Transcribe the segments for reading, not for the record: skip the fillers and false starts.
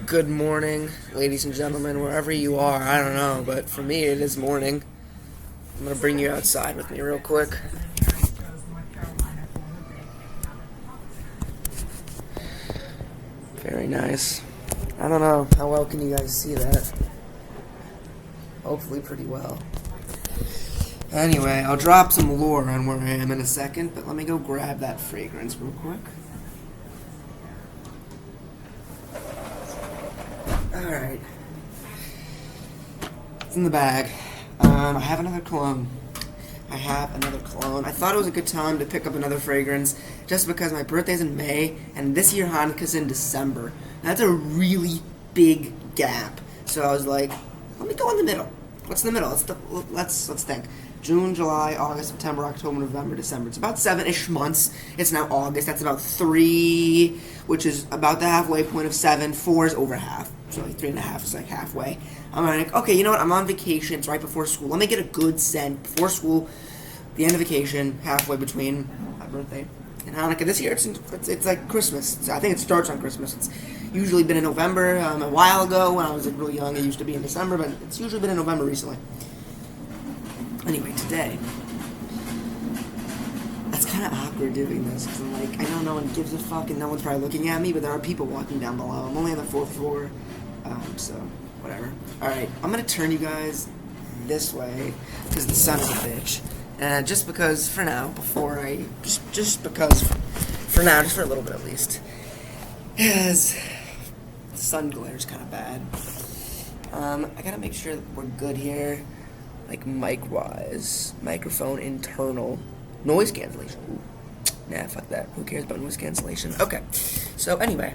Good morning, ladies and gentlemen, wherever you are. I don't know, but for me it is morning. I'm gonna bring you outside with me real quick. Very nice. I don't know, how well can you guys see that? Hopefully pretty well. Anyway, I'll drop some lore on where I am in a second, but let me go grab that fragrance real quick. Alright. It's in the bag. I have another cologne. I thought it was a good time to pick up another fragrance just because my birthday's in May and this year Hanukkah's in December. That's a really big gap. So I was like, let me go in the middle. What's in the middle? Let's think. June, July, August, September, October, November, December. It's about 7-ish months. It's now August. That's about 3, which is about the halfway point of 7. 4 is over half. So like 3.5 is like halfway. I'm like, okay, you know what? I'm on vacation. It's right before school. Let me get a good scent before school, the end of vacation, halfway between my birthday and Hanukkah. This year, it's like Christmas. I think it starts on Christmas. It's usually been in November. A while ago, when I was like really young, it used to be in December, but it's usually been in November recently. Anyway, today, it's kind of awkward doing this because I'm like, I know no one gives a fuck and no one's probably looking at me, but there are people walking down below. I'm only on the 4th floor, so whatever. Alright, I'm going to turn you guys this way because the sun is a bitch. And just because for now, just for a little bit at least, because the sun glare is kind of bad. I gotta make sure that we're good here, like mic-wise, microphone internal, noise cancellation. Ooh. Nah, fuck that. Who cares about noise cancellation? Okay, so anyway,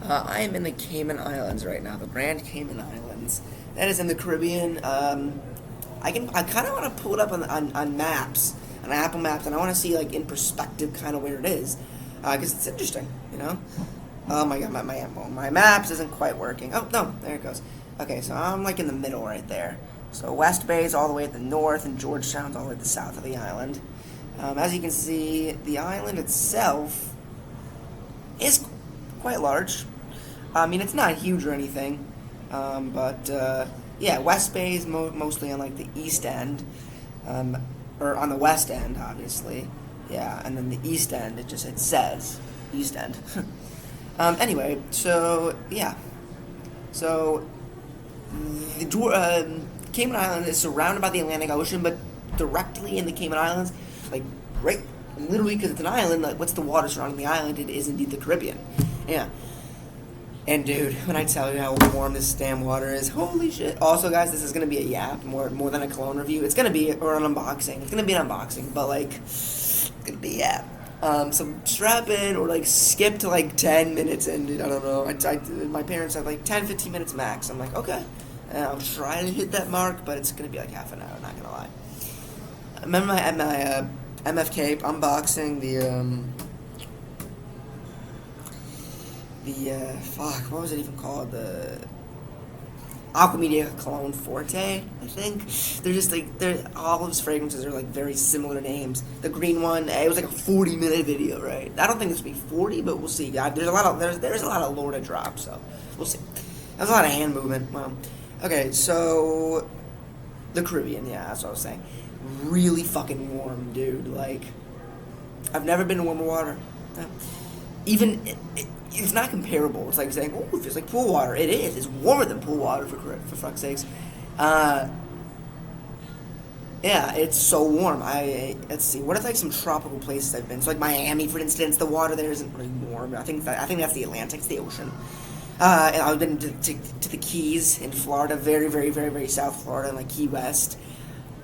I am in the Cayman Islands right now, the Grand Cayman Islands. That is in the Caribbean. I kind of want to pull it up on maps, on Apple Maps, and I want to see like in perspective kind of where it is, because it's interesting, you know. Oh my god, my maps isn't quite working. Oh no, there it goes. Okay, so I'm like in the middle right there. So West Bay is all the way at the north, and Georgetown's all the way at the south of the island. As you can see, the island itself is quite large. I mean, it's not huge or anything, but yeah, West Bay is mostly on like the east end, or on the west end, obviously. Yeah, and then the east end, it says east end. Anyway, so yeah, so the Cayman Islands is surrounded by the Atlantic Ocean, but directly in the Cayman Islands, like right, literally because it's an island. Like, what's the water surrounding the island? It is indeed the Caribbean. Yeah. And dude, when I tell you how warm this damn water is, holy shit. Also, guys, this is going to be a yap more than a cologne review. It's going to be, or an unboxing. It's going to be an unboxing, but like, it's going to be a yap. So strap in or like skip to like 10 minutes in, dude. I don't know. My parents said like 10, 15 minutes max. I'm like, okay. And I'll try to hit that mark, but it's going to be like half an hour, not going to lie. I remember my MFK unboxing, what was it even called? The Aqua Media Cologne Forte, I think. They're just like, all of his fragrances are like very similar names. The green one, it was like a 40-minute video, right? I don't think this will be 40, but we'll see. There's a lot of lore to drop, so we'll see. There's a lot of hand movement. Well, okay, so the Caribbean, yeah, that's what I was saying. Really fucking warm, dude. Like, I've never been in warmer water. Even it's not comparable. It's like saying, oh, it feels like pool water. It is. It's warmer than pool water, for fuck's sakes. Yeah, it's so warm. Let's see. What are like some tropical places I've been? So like Miami, for instance, the water there isn't really warm. I think that's the Atlantic, it's the ocean. And I've been to the Keys in Florida, very, very, very, very South Florida, and like Key West.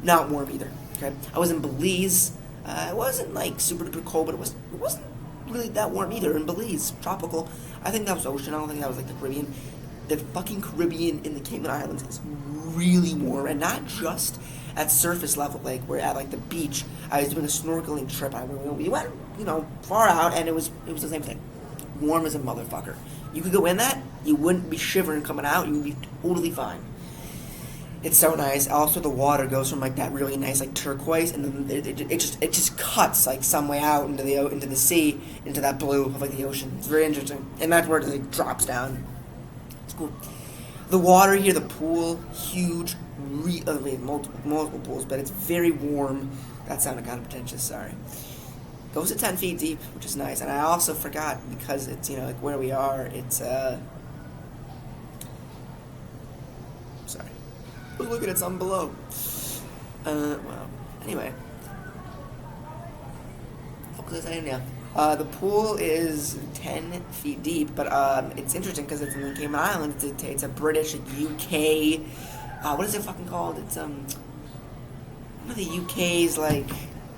Not warm either. Okay, I was in Belize. It wasn't like super duper cold, but it wasn't really that warm either in Belize. Tropical. I think that was ocean. I don't think that was like the Caribbean. The fucking Caribbean in the Cayman Islands is really warm, and not just at surface level. Like we're at like the beach. I was doing a snorkeling trip. We went, far out, and it was the same thing. Warm as a motherfucker. You could go in that, you wouldn't be shivering coming out. You would be totally fine. It's so nice. Also, the water goes from like that really nice like turquoise, and then it just cuts like some way out into the sea, into that blue of like the ocean. It's very interesting, and that's where it like drops down It's cool. The water here, the pool, huge. Multiple pools, but it's very warm. That sounded kind of pretentious. Sorry. Goes to 10 feet deep, which is nice. And I also forgot, because it's, you know, like where we are, it's, sorry. Look at something below. Well, anyway. Focus on now. The pool is 10 feet deep, but, it's interesting because it's in the Cayman Islands. It's a British, UK, what is it fucking called? It's, one of the UK's, like,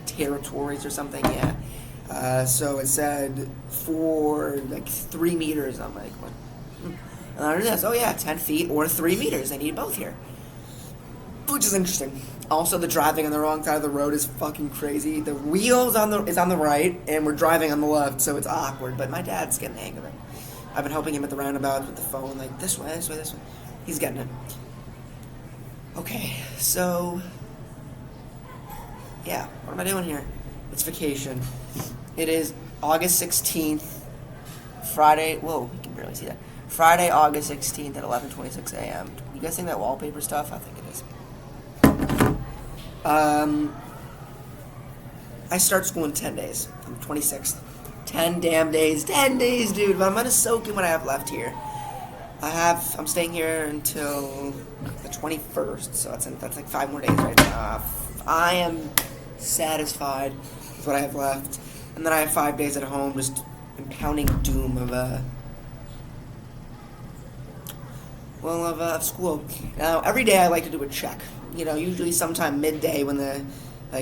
territories or something, yeah. So it said for like 3 meters. I'm like, what? And under this, oh yeah, 10 feet or 3 meters. They need both here, which is interesting. Also, the driving on the wrong side of the road is fucking crazy. The wheel is on the right, and we're driving on the left, so it's awkward. But my dad's getting the hang of it. I've been helping him at the roundabouts with the phone, like this way, this way, this way. He's getting it. Okay, so yeah, what am I doing here? It's vacation. It is August 16th, Friday. Whoa, you can barely see that. Friday, August 16th at 11:26 a.m. You guys think that wallpaper stuff? I think it is. I start school in 10 days. I'm 26th. 10 damn days. 10 days, dude. But I'm gonna soak in what I have left here. I'm staying here until the 21st, so that's like 5 more days right now. I am satisfied with what I have left. And then I have 5 days at home, just impounding doom of school. Now, every day I like to do a check. You know, usually sometime midday when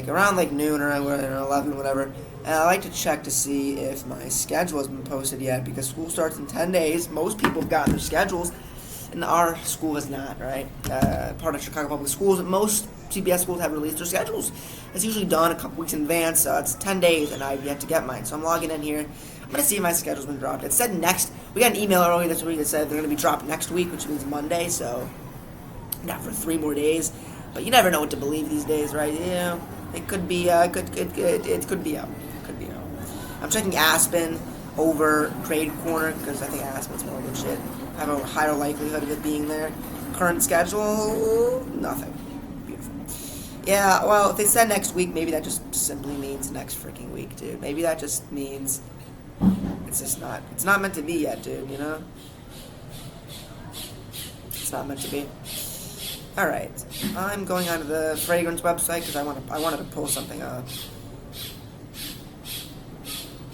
around like noon or 11, whatever. And I like to check to see if my schedule has been posted yet, because school starts in 10 days. Most people have gotten their schedules, and our school has not, right? Part of Chicago Public Schools, most CBS schools have released their schedules. It's usually done a couple weeks in advance, so it's 10 days, and I've yet to get mine. So I'm logging in here. I'm going to see if my schedule's been dropped. It said we got an email earlier this week that said they're going to be dropped next week, which means Monday, so not for 3 more days. But you never know what to believe these days, right? Yeah, it could be, it could be out. It could be out. I'm checking Aspen over Grade Corner, because I think Aspen's more legit. I have a higher likelihood of it being there. Current schedule, nothing. Beautiful. Yeah, well, if they said next week, maybe that just simply means next freaking week, dude. Maybe that just means it's not meant to be yet, dude, you know? It's not meant to be. Alright, I'm going onto the fragrance website because I wanted to pull something up.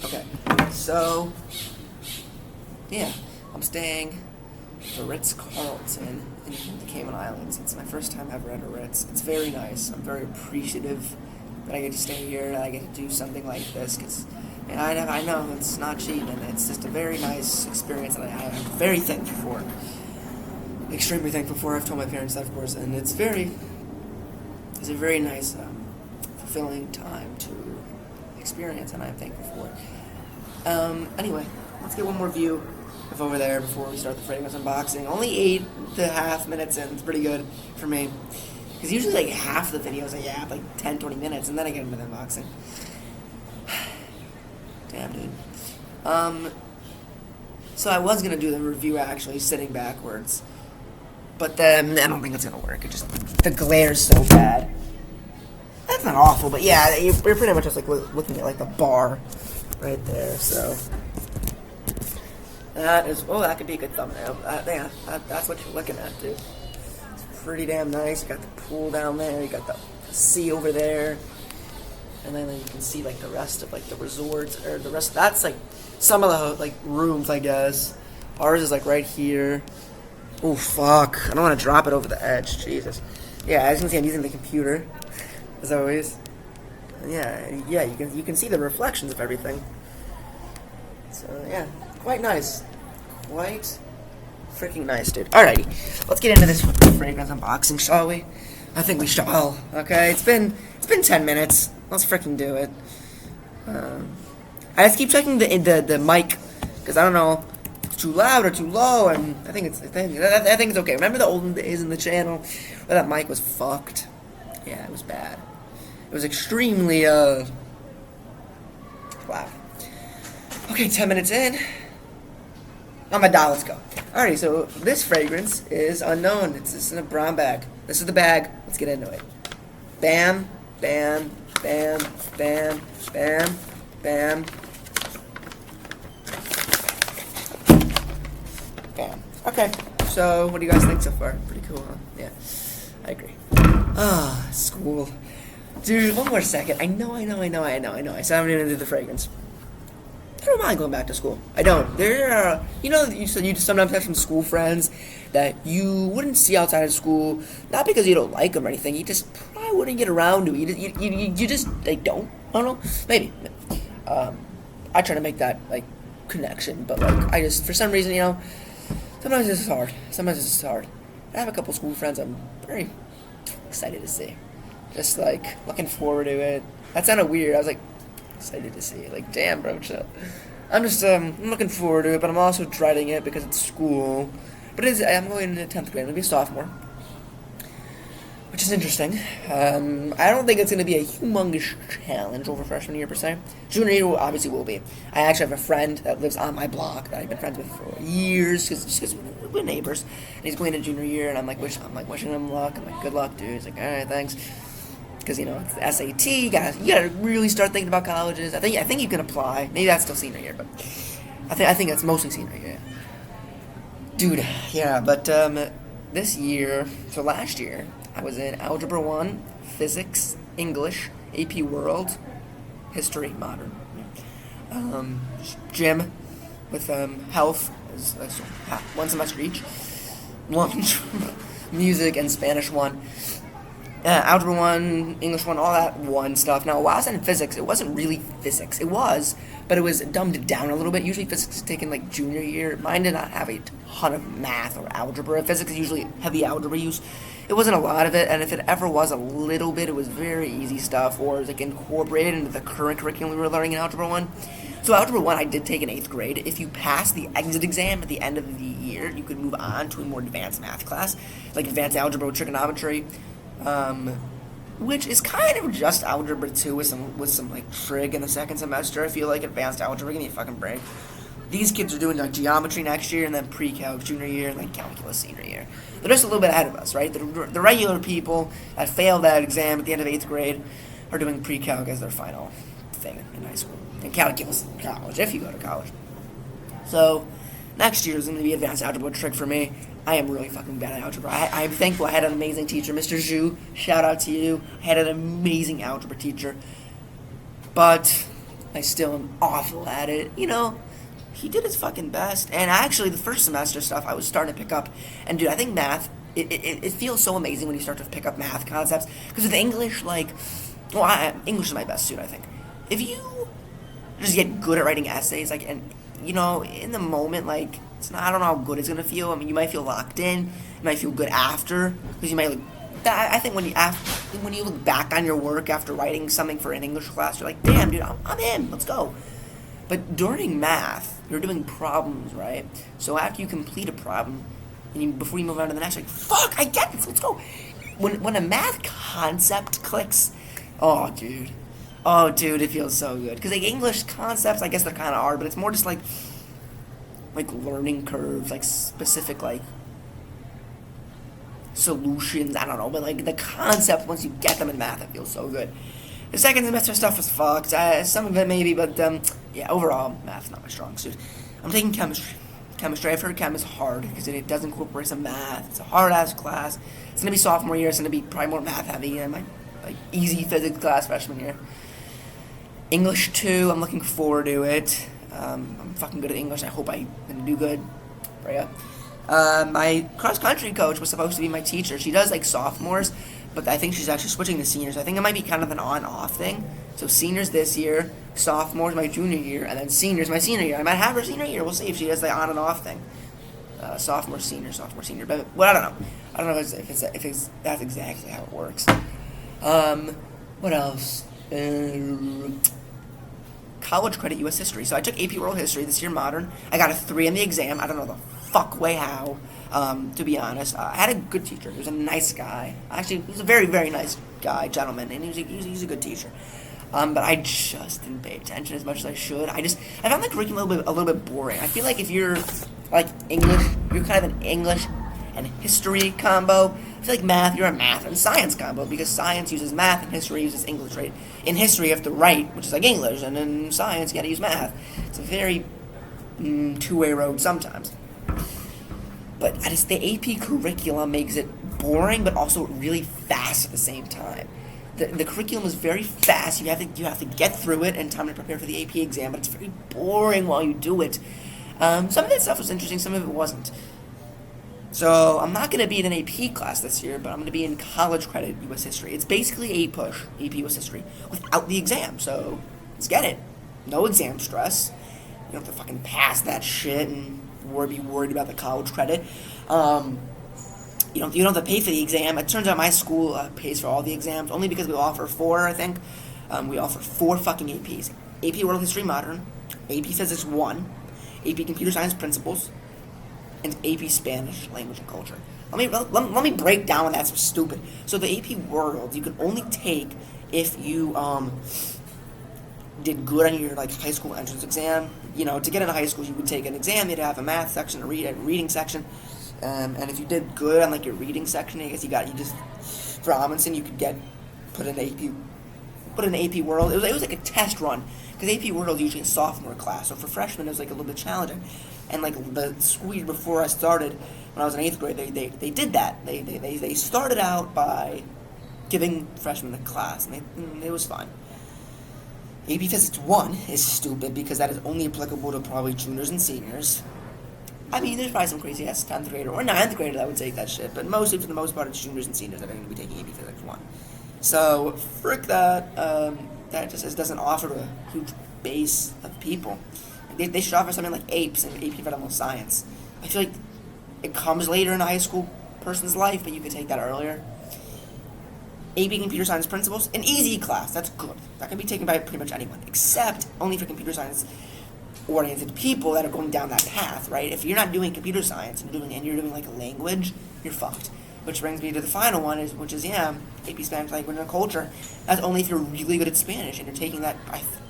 Okay, so yeah, I'm staying at the Ritz-Carlton in the Cayman Islands. It's my first time ever at a Ritz. It's very nice. I'm very appreciative that I get to stay here and I get to do something like this, because I know it's not cheap, and it's just a very nice experience that I'm very thankful for. Extremely thankful for. I've told my parents that, of course, and it's a very nice, fulfilling time to experience, and I'm thankful for it. Anyway, let's get one more view of over there before we start the fragrance unboxing. Only 8.5 minutes in. It's pretty good for me, because usually like half the videos I have like 10-20 minutes, and then I get into the unboxing. Damn, dude. So I was gonna do the review actually sitting backwards, but then I don't think it's gonna work. The glare's so bad. That's not awful, but yeah, you're pretty much just like looking at like the bar right there. So that could be a good thumbnail. That's what you're looking at, dude. It's pretty damn nice. You got the pool down there. You got the sea over there. And then you can see like the rest of like the resorts, or the rest. That's like some of the like rooms, I guess. Ours is like right here. Oh fuck! I don't want to drop it over the edge. Jesus. Yeah, as you can see, I'm using the computer as always. Yeah. You can see the reflections of everything. So yeah, quite nice. Quite freaking nice, dude. Alrighty, let's get into this fragrance unboxing, shall we? I think we shall. Okay, it's been 10 minutes. Let's freaking do it. I just keep checking the mic, because I don't know if it's too loud or too low, and I think it's okay. Remember the olden days in the channel where that mic was fucked? Yeah, it was bad. It was extremely loud. Okay, 10 minutes in. I'm a doll. Let's go. Alrighty, so this fragrance is unknown. It's in a brown bag. This is the bag. Let's get into it. Bam, bam, bam, bam, bam, bam, bam. Okay, so what do you guys think so far? Pretty cool, huh? Yeah, I agree. Ah, school. Dude, one more second. I know. I said I'm gonna do the fragrance. I don't mind going back to school. I don't. There are, you said you sometimes have some school friends that you wouldn't see outside of school, not because you don't like them or anything. You just probably wouldn't get around to. You just like don't. I don't know. Maybe. I try to make that like connection, but like I just for some reason sometimes it's hard. I have a couple school friends I'm very excited to see. Just like looking forward to it. That sounded weird. I was like excited to see it. Like, damn, bro, chill. I'm just I'm looking forward to it, but I'm also dreading it because it's school. But I'm going into 10th grade. I'm gonna be a sophomore, which is interesting. I don't think it's gonna be a humongous challenge over freshman year per se. Junior year obviously will be. I actually have a friend that lives on my block that I've been friends with for years because we're neighbors, and he's going to junior year, and I'm like wishing him luck. I'm like, good luck, dude. He's like, all right, thanks. Because it's the SAT, you gotta really start thinking about colleges. I think you can apply. Maybe that's still senior year, but I think that's mostly senior year. Dude, yeah, but this year, so last year, I was in Algebra 1, Physics, English, AP World, History, Modern. Gym with health, one semester each. Lunch, music, and Spanish 1. Algebra 1, English 1, all that 1 stuff. Now, while I was in physics, it wasn't really physics. It was, but it was dumbed down a little bit. Usually physics is taken like junior year. Mine did not have a ton of math or algebra. Physics is usually heavy algebra use. It wasn't a lot of it, and if it ever was a little bit, it was very easy stuff, or it was like incorporated into the current curriculum we were learning in Algebra 1. So Algebra 1 I did take in 8th grade. If you pass the exit exam at the end of the year, you could move on to a more advanced math class, like advanced algebra with trigonometry. Which is kind of just Algebra 2 with some like trig in the second semester. I feel like advanced algebra, give me a fucking break. These kids are doing like geometry next year, and then pre-calc junior year, and then calculus senior year. They're just a little bit ahead of us, right? The regular people that failed that exam at the end of 8th grade are doing pre-calc as their final thing in high school, and calculus in college, if you go to college. So next year is going to be advanced algebra trig for me. I am really fucking bad at algebra. I'm thankful I had an amazing teacher, Mr. Zhu. Shout out to you. I had an amazing algebra teacher. But I still am awful at it. He did his fucking best. And actually, the first semester stuff, I was starting to pick up. And dude, I think math, it feels so amazing when you start to pick up math concepts. Because with English, English is my best suit, I think. If you just get good at writing essays, in the moment, I don't know how good it's gonna feel. I mean, you might feel locked in. You might feel good after, because you might I think when you look back on your work after writing something for an English class, you're like, damn, dude, I'm in. Let's go. But during math, you're doing problems, right? So after you complete a problem, and before you move on to the next, you're like, fuck, I get this. Let's go. When a math concept clicks, oh, dude, it feels so good. Because English concepts, I guess they're kind of hard, but it's more just like learning curves, specific solutions. I don't know, but the concept, once you get them in math, it feels so good. The second semester stuff was fucked. Some of it maybe, but overall, math's not my strong suit. I'm taking chemistry. I've heard chem is hard because it does incorporate some math. It's a hard ass class. It's gonna be sophomore year. It's gonna be probably more math heavy than my easy physics class freshman year. English 2, I'm looking forward to it. I'm fucking good at English. I hope I'm gonna do good. Right up. My cross-country coach was supposed to be my teacher. She does sophomores, but I think she's actually switching to seniors. I think it might be kind of an on-off thing. So seniors this year, sophomores my junior year, and then seniors my senior year. I might have her senior year. We'll see if she does the on and off thing. Sophomore, senior. But I don't know. I don't know if that's exactly how it works. What else? College credit U.S. history. So I took AP World History this year, modern. I got a 3 in the exam. I don't know the fuck way how, to be honest. I had a good teacher. He was a nice guy. Actually, he was a very, very nice guy, gentleman, and he was a good teacher. But I just didn't pay attention as much as I should. I found the curriculum a little bit boring. I feel like if you're English you're kind of an English and history combo. I feel like math, you're a math and science combo because science uses math and history uses English, right? In history, you have to write, which is like English, and in science, you got to use math. It's a very two-way road sometimes. But the AP curriculum makes it boring, but also really fast at the same time. The curriculum is very fast. You have to get through it in time to prepare for the AP exam, but it's very boring while you do it. Some of that stuff was interesting, some of it wasn't. So I'm not going to be in an AP class this year, but I'm going to be in college credit U.S. history. It's basically a push, AP U.S. history, without the exam. So let's get it. No exam stress. You don't have to fucking pass that shit and be worried about the college credit. You don't have to pay for the exam. It turns out my school pays for all the exams, only because we offer 4, I think. We offer 4 fucking APs. AP World History Modern, AP Physics 1, AP Computer Science Principles, and AP Spanish Language and Culture. Let me break down why that's so stupid. So the AP World, you can only take if you did good on your high school entrance exam. To get into high school, you would take an exam. You'd have a math section, a reading section, and if you did good on your reading section, I guess for Amundsen, you could put in AP World. It was like a test run because AP World is usually a sophomore class, so for freshmen it was a little bit challenging. And the school year before I started, when I was in 8th grade, they did that. They started out by giving freshmen a class, and it was fun. AP Physics 1 is stupid because that is only applicable to probably juniors and seniors. There's probably some crazy ass 10th grader or 9th grader that would take that shit, but for the most part, it's juniors and seniors that are going to be taking AP Physics 1. So, frick that. That just doesn't offer a huge base of people. They should offer something like APES and AP Fundamental Science. I feel like it comes later in a high school person's life, but you could take that earlier. AP Computer Science Principles, an easy class, that's good. That can be taken by pretty much anyone, except only for computer science oriented people that are going down that path, right? If you're not doing computer science and you're doing a language, you're fucked. Which brings me to the final one, which is AP Spanish Language and Culture. That's only if you're really good at Spanish and you're taking that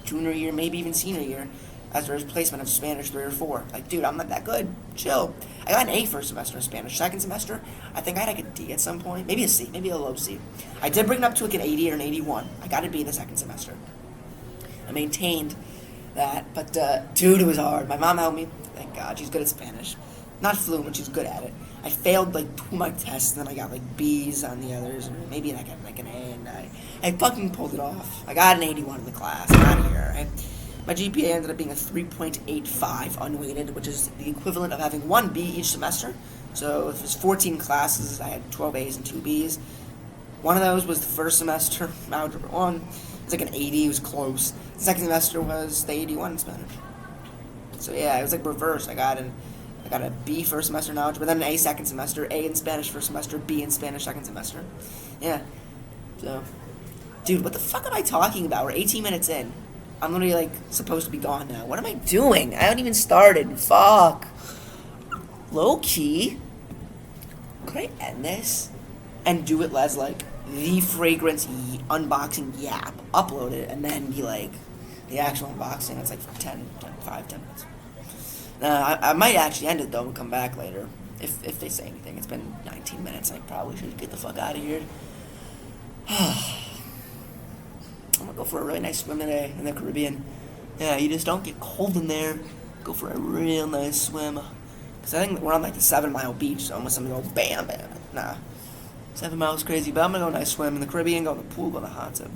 junior year, maybe even senior year, as a replacement of Spanish 3 or 4. Dude, I'm not that good. Chill. I got an A first semester in Spanish. Second semester, I think I had a D at some point. Maybe a C. Maybe a low C. I did bring it up to an 80 or an 81. I got a B the second semester. I maintained that, but dude, it was hard. My mom helped me. Thank God. She's good at Spanish. Not fluent, but she's good at it. I failed 2 of my tests, and then I got B's on the others, or maybe I got an A, and I fucking pulled it off. I got an 81 in the class. I'm out of here, right? My GPA ended up being a 3.85 unweighted, which is the equivalent of having 1 B each semester. So if it was 14 classes, I had 12 A's and 2 B's. One of those was the first semester, Algebra 1. It was an 80, it was close. The second semester was the 81 in Spanish. So yeah, it was reverse. I got a B first semester in Algebra, then an A second semester, A in Spanish first semester, B in Spanish second semester. Yeah. So, dude, what the fuck am I talking about? We're 18 minutes in. I'm literally supposed to be gone now. What am I doing? I haven't even started. Fuck. Low key. Could I end this and do it as the fragrance unboxing yap? Upload it and then be the actual unboxing. It's 5, 10 minutes. I might actually end it though and come back later if they say anything. It's been 19 minutes. I probably should get the fuck out of here. I'm gonna go for a really nice swim today in the Caribbean. Yeah, you just don't get cold in there. Go for a real nice swim. Cause I think we're on the 7 Mile beach, so unless I'm gonna go bam. Nah. 7 miles crazy, but I'm gonna go nice swim in the Caribbean, go in the pool, go in the hot tub.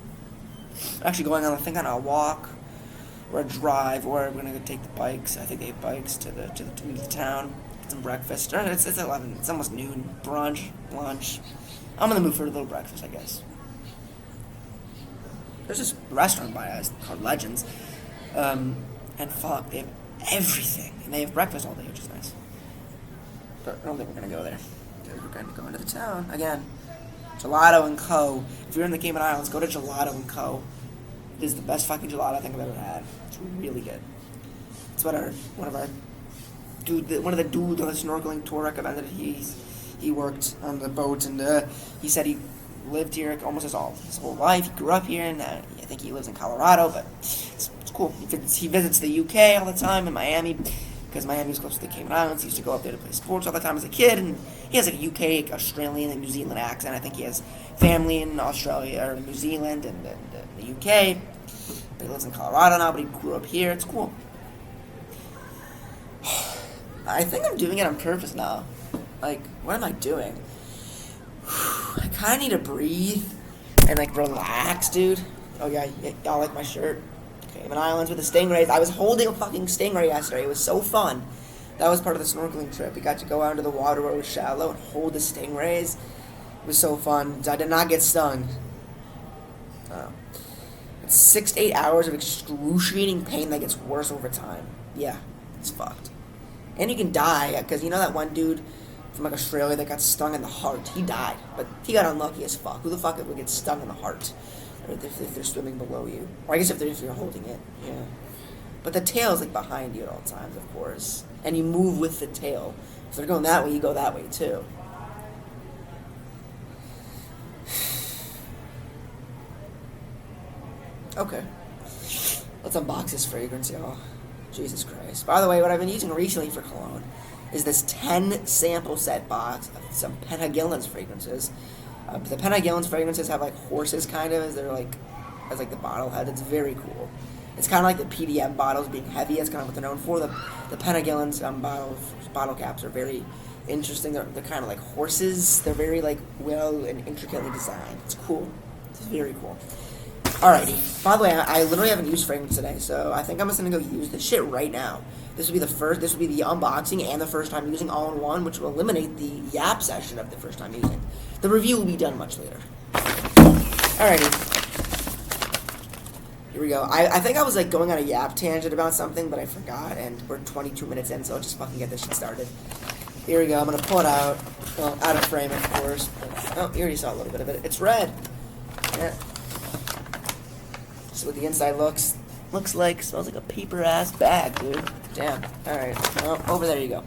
I'm actually going on a walk or a drive, or we're gonna go take the bikes. I think they have bikes to the town, get some breakfast. It's 11, it's almost noon. Brunch, lunch. I'm in the mood for a little breakfast, I guess. There's this restaurant by us called Legends, and fuck, they have everything, and they have breakfast all day, which is nice. But I don't think we're gonna go there. We're gonna go into the town again. Gelato & Co. If you're in the Cayman Islands, go to Gelato & Co. It is the best fucking gelato I think I've ever had. It's really good. It's what one of the dudes on the snorkeling tour recommended. He worked on the boat, and he said he lived here almost his whole life. He grew up here, and I think he lives in Colorado, but it's cool. He visits the UK all the time, in Miami, because Miami was close to the Cayman Islands. He used to go up there to play sports all the time as a kid, and he has like a UK, Australian, and New Zealand accent. I think he has family in Australia or New Zealand and the UK. But he lives in Colorado now, but he grew up here. It's cool. I think I'm doing it on purpose now. Like, what am I doing? I kind of need to breathe and, like, relax, dude. Oh, yeah, y'all like my shirt? Cayman Islands with the stingrays. I was holding a fucking stingray yesterday. It was so fun. That was part of the snorkeling trip. We got to go out into the water where it was shallow and hold the stingrays. It was so fun. I did not get stung. It's 6 to 8 hours of excruciating pain that gets worse over time. Yeah, it's fucked. And you can die, because you know that one dude from like Australia that got stung in the heart? He died, but he got unlucky as fuck. Who the fuck would get stung in the heart? Or if they're swimming below you. Or I guess if you're holding it, yeah. But the tail's like behind you at all times, of course. And you move with the tail. If they're going that way, you go that way too. Okay. Let's unbox this fragrance, y'all. Jesus Christ. By the way, what I've been using recently for cologne is this 10 sample set box of some Penhagillens fragrances. The Penhagillens fragrances have like horses kind of as like the bottle head. It's very cool. It's kind of like the PDM bottles being heavy. That's kind of what they're known for. The Penhagillens bottle caps are very interesting. They're kind of like horses. They're very like well and intricately designed. It's cool. It's very cool. Alrighty. By the way, I literally haven't used fragrance today, so I think I'm just gonna go use this shit right now. This will be the unboxing and the first time using all in one, which will eliminate the yap session of the first time using. The review will be done much later. Alrighty. Here we go. I think I was like going on a yap tangent about something, but I forgot, and we're 22 minutes in, so I'll just fucking get this shit started. Here we go. I'm gonna pull it out. Well, out of frame, of course. But, oh, you already saw a little bit of it. It's red. Yeah. So what the inside looks like. Smells like a paper-ass bag, dude. Damn. Alright. Well, over there you go.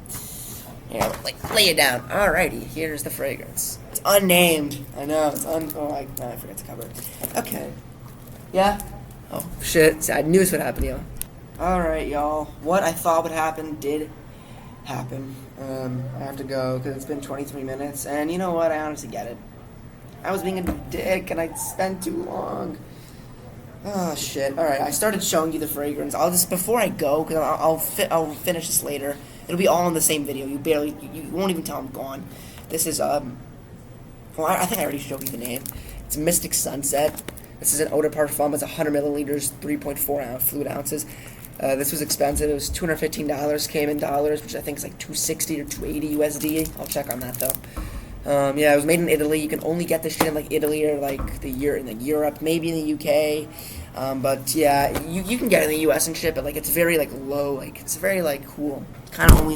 Here, like, lay it down. Alrighty. Here's the fragrance. It's unnamed. I know. It's I forgot to cover it. Okay. Yeah? Oh, shit. Sad news would happen, y'all. Alright, y'all. What I thought would happen did happen. I have to go because it's been 23 minutes. And you know what? I honestly get it. I was being a dick and I spent too long. Oh shit! All right, I started showing you the fragrance. I'll just before I go, because I'll finish this later. It'll be all in the same video. You won't even tell I'm gone. This is well, I think I already showed you the name. It's Mystic Sunset. This is an eau de parfum. It's 100 milliliters, 3.4 fluid ounces. This was expensive. It was $215 Cayman dollars, which I think is like 260 or 280 USD. I'll check on that though. Yeah, it was made in Italy. You can only get this shit in like Italy or like Europe, maybe in the UK. But yeah, you can get it in the US and shit. But like it's very like low. Like it's very like cool. Kind of only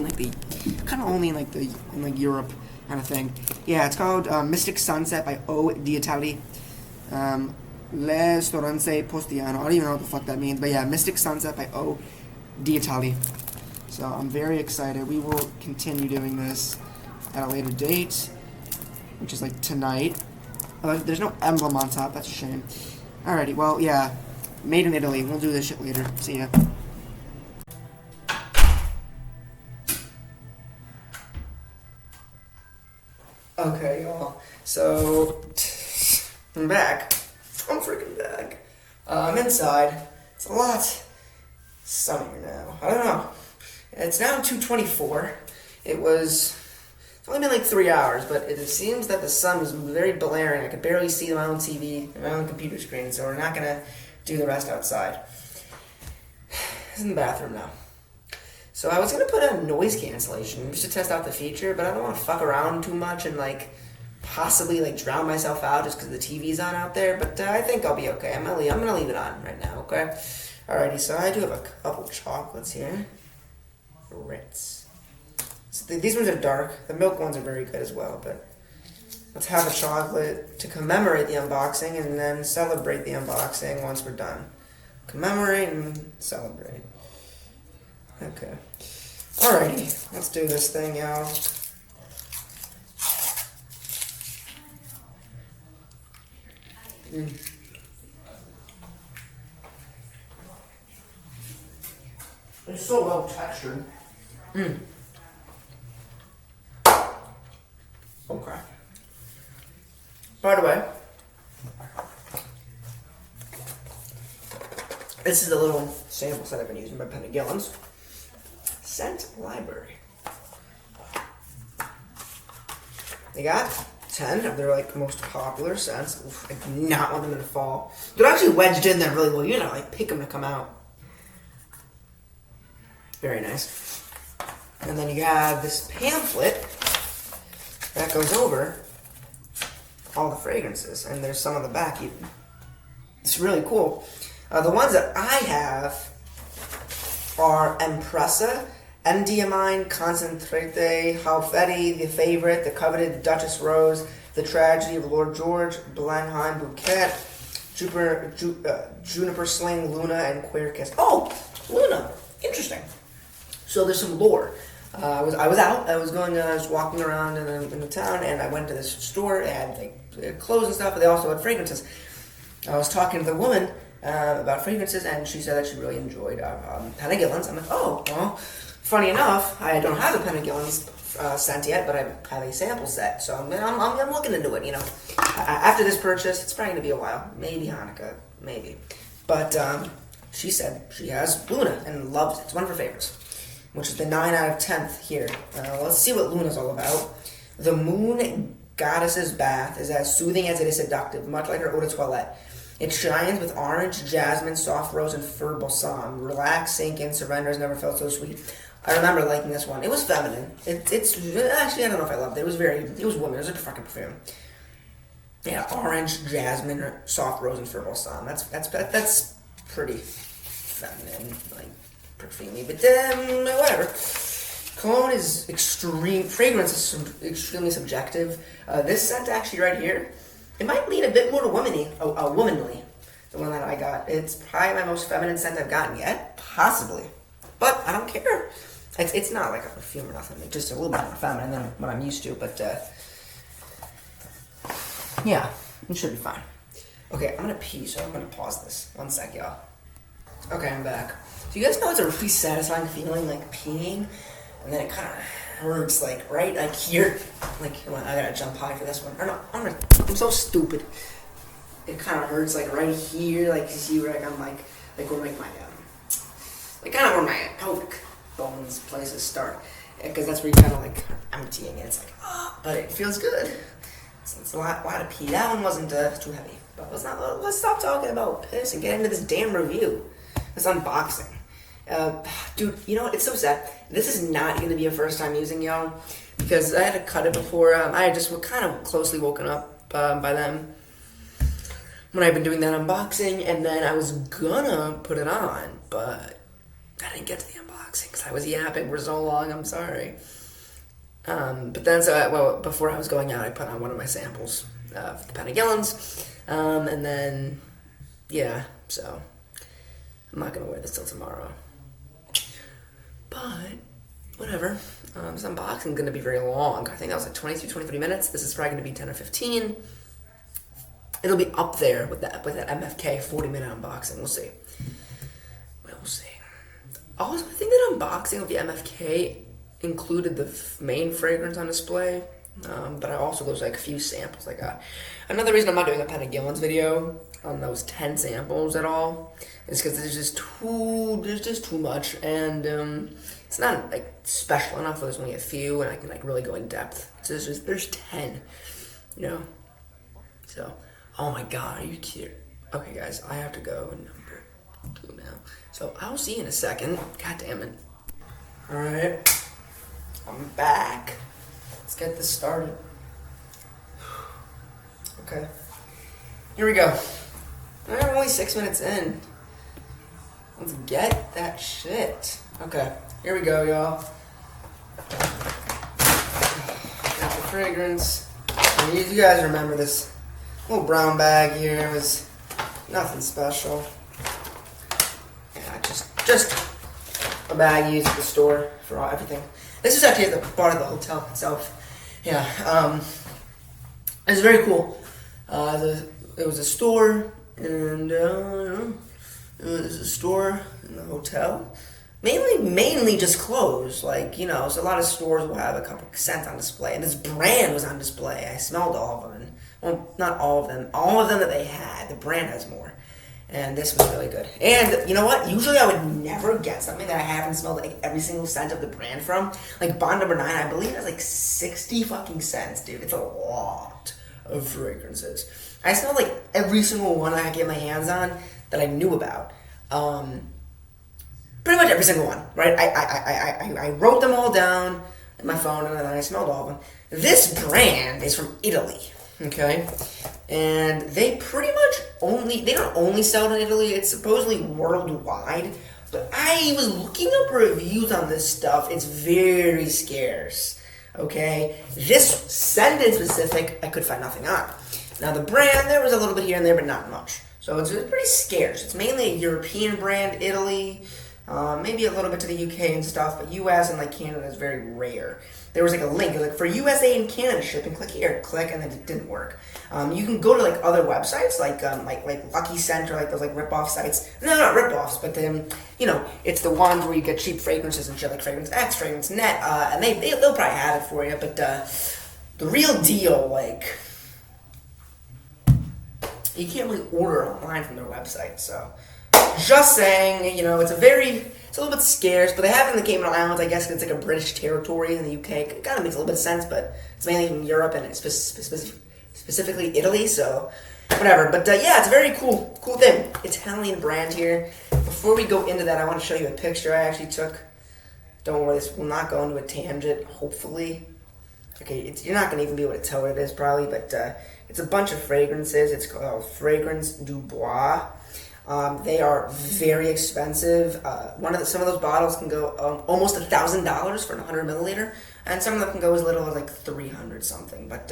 in Europe kind of thing. Yeah, it's called Mystic Sunset by Eau d'Italie. Le Storenze Postiano. I don't even know what the fuck that means. But yeah, Mystic Sunset by Eau d'Italie. So I'm very excited. We will continue doing this at a later date, which is like tonight. There's no emblem on top. That's a shame. Alrighty, well, yeah. Made in Italy. We'll do this shit later. See ya. Okay, y'all. So, I'm back. I'm freaking back. I'm inside. It's a lot sunnier now. I don't know. It's now 2:24. It's only been like 3 hours, but it seems that the sun was very blaring. I could barely see my own TV, my own computer screen, so we're not going to do the rest outside. This is in the bathroom now. So I was going to put a noise cancellation just to test out the feature, but I don't want to fuck around too much and like possibly like drown myself out just because the TV's on out there, but I think I'll be okay. I'm gonna leave it on right now, okay? Alrighty, so I do have a couple chocolates here. Ritz. So these ones are dark. The milk ones are very good as well, but let's have a chocolate to commemorate the unboxing and then celebrate the unboxing once we're done. Commemorate and celebrate. Okay. Alrighty, let's do this thing, y'all. It's so well textured. Okay. By the way, this is the little sample set I've been using by Penagillins. Scent Library. They got 10 of their like most popular scents. Oof, I do not want them in the fall. They're actually wedged in there really well. You know, like pick them to come out. Very nice. And then you have this pamphlet that goes over all the fragrances, and there's some on the back even. It's really cool. The ones that I have are Empresa, Endiamine, Concentrate, Halfetti, The Favorite, The Coveted, The Duchess Rose, The Tragedy of Lord George, Blenheim Bouquet, Juniper Sling, Luna, and Queer Kiss. Oh, Luna. Interesting. So there's some lore. I was out. I was walking around in the town, and I went to this store. It had like clothes and stuff, but they also had fragrances. I was talking to the woman about fragrances, and she said that she really enjoyed Penagillins. I'm like, oh, well, funny enough, I don't have a Penagillins scent yet, but I have a sample set, so I'm looking into it. You know, after this purchase, it's probably gonna be a while. Maybe Hanukkah, maybe. But she said she has Luna and loves it. It's one of her favorites, which is the 9 out of 10th here. Let's see what Luna's all about. The Moon Goddess's Bath is as soothing as it is seductive, much like her eau de toilette. It shines with orange, jasmine, soft rose, and fir balsam. Relax, sink in, surrender has never felt so sweet. I remember liking this one. It was feminine. It's actually, I don't know if I loved it. It was woman. It was a fucking perfume. Yeah, orange, jasmine, soft rose, and fir balsam. That's pretty feminine, like perfumey. But whatever. Cologne is fragrance is extremely subjective. This scent actually right here, it might lean a bit more to womanly. The one that I got. It's probably my most feminine scent I've gotten yet, possibly. But I don't care. It's not like a perfume or nothing. It's just a little bit more feminine than what I'm used to. But yeah, it should be fine. Okay, I'm gonna pee, so I'm gonna pause this. 1 sec, y'all. Okay, I'm back. Do you guys know it's a really satisfying feeling, like peeing, and then it kind of hurts, like right, like here, like I gotta jump high for this one. Or no, I'm so stupid. It kind of hurts, like right here, like you see where I'm like where like my like kind of where my pelvic bones places start, because that's where you kind of like emptying it. It's like but it feels good. It's a lot of pee. That one wasn't too heavy. But let's stop talking about piss and get into this damn review. This unboxing. Dude, you know what? It's so sad. This is not going to be a first time using, y'all, because I had to cut it before. I had just kind of closely woken up by then when I've been doing that unboxing, and then I was gonna put it on, but I didn't get to the unboxing because I was yapping for so long. I'm sorry. But then, before I was going out, I put on one of my samples of the Penagillins, and then, yeah, so I'm not going to wear this till tomorrow. But, whatever. This unboxing is going to be very long. I think that was like 22, 23 minutes. This is probably going to be 10 or 15. It'll be up there with that MFK 40-minute unboxing. We'll see. We'll see. Also, I think that unboxing of the MFK included the main fragrance on display, but I also those like few samples I got. Another reason I'm not doing a Penagillins video on those 10 samples at all is because there's just too much, and it's not like special enough. There's only a few, and I can like really go in depth. So there's 10, you know. So, oh my God, are you kidding? Okay, guys, I have to go number 2 now. So I'll see you in a second. God damn it. All right. I'm back. Let's get this started. Okay. Here we go. We're only 6 minutes in. Let's get that shit. Okay. Here we go, y'all. Got the fragrance. And you guys remember this little brown bag here. It was nothing special. Yeah, just a bag used at the store for everything. This is actually at the part of the hotel itself. Yeah, it was very cool. It was a store, and it was a store in the hotel. Mainly just clothes. Like, so a lot of stores will have a couple scents on display. And this brand was on display. I smelled all of them. And, well, not all of them. All of them that they had. The brand has more. And this was really good. And you know what? Usually I would never get something that I haven't smelled like every single scent of the brand from. Like Bond Number 9, I believe has like 60 fucking scents, dude. It's a lot of fragrances. I smelled like every single one I could get my hands on that I knew about. Pretty much every single one, right? I wrote them all down in my phone and then I smelled all of them. This brand is from Italy, okay? And they pretty much they don't only sell in Italy, it's supposedly worldwide. But I was looking up reviews on this stuff. It's very scarce, okay? This scent in specific, I could find nothing on. Now the brand, there was a little bit here and there, but not much. So it's pretty scarce. It's mainly a European brand, Italy, maybe a little bit to the UK and stuff, but US and like Canada is very rare. There was like a link, like for USA and Canada shipping, click here, click, and then it didn't work. You can go to like other websites, like Lucky Scent or like those like rip-off sites. No, not rip-offs, but it's the ones where you get cheap fragrances and shit like Fragrance X, Fragrance Net, and they'll probably have it for you. But the real deal, like, you can't really order online from their website. So, just saying, it's a little bit scarce, but they have it in the Cayman Islands, I guess, 'cause it's like a British territory in the UK. It kind of makes a little bit of sense, but it's mainly in Europe and it's specifically Italy, so whatever. But yeah, it's a very cool thing. Italian brand here. Before we go into that, I want to show you a picture I actually took. Don't worry, this will not go into a tangent, hopefully. Okay, you're not going to even be able to tell what it is, probably, but it's a bunch of fragrances. It's called Fragrance du Bois. They are very expensive. Some of those bottles can go almost $1,000 for an 100 milliliter, and some of them can go as little as like 300 something. But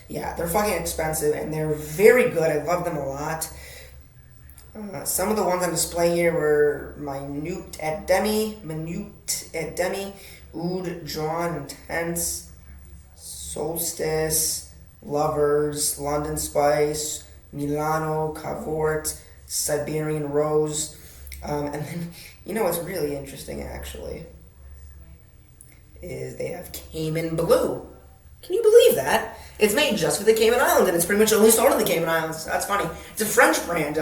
yeah, they're fucking expensive, and they're very good. I love them a lot. Some of the ones on display here were Minute et Demi, Oud Jaune Intense, Solstice, Lovers, London Spice, Milano, Cavort, Siberian Rose, and then, what's really interesting, actually, is they have Cayman Blue. Can you believe that? It's made just for the Cayman Islands, and it's pretty much only sold in the Cayman Islands. That's funny. It's a French brand,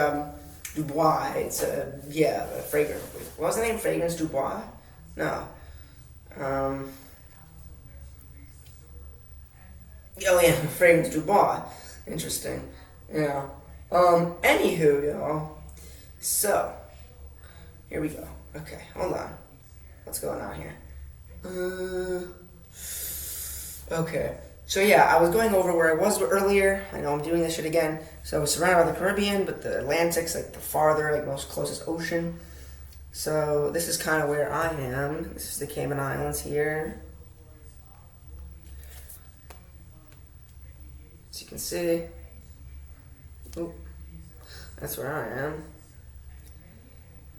Dubois. It's a fragrance. What was the name? Fragrance Dubois? No. Oh yeah, Fragrance Dubois. Interesting. Yeah. Anywho, y'all. So, here we go. Okay, hold on. What's going on here? Okay. So yeah, I was going over where I was earlier. I know I'm doing this shit again. So I was surrounded by the Caribbean, but the Atlantic's like the farther, like most closest ocean. So this is kind of where I am. This is the Cayman Islands here. As you can see. Oop. That's where I am.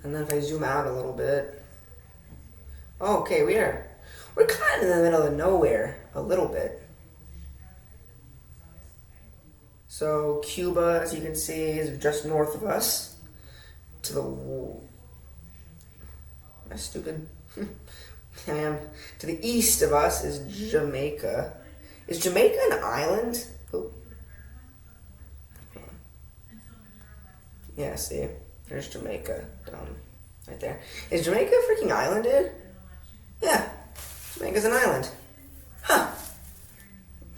And then if I zoom out a little bit. Oh, okay, we're kind of in the middle of nowhere a little bit. So Cuba, as you can see, is just north of us. To the am I stupid? I am. To the east of us is Jamaica. Is Jamaica an island? Oh. Yeah, see? There's Jamaica. Right there. Is Jamaica a freaking island, dude? Yeah. Jamaica's an island. Huh.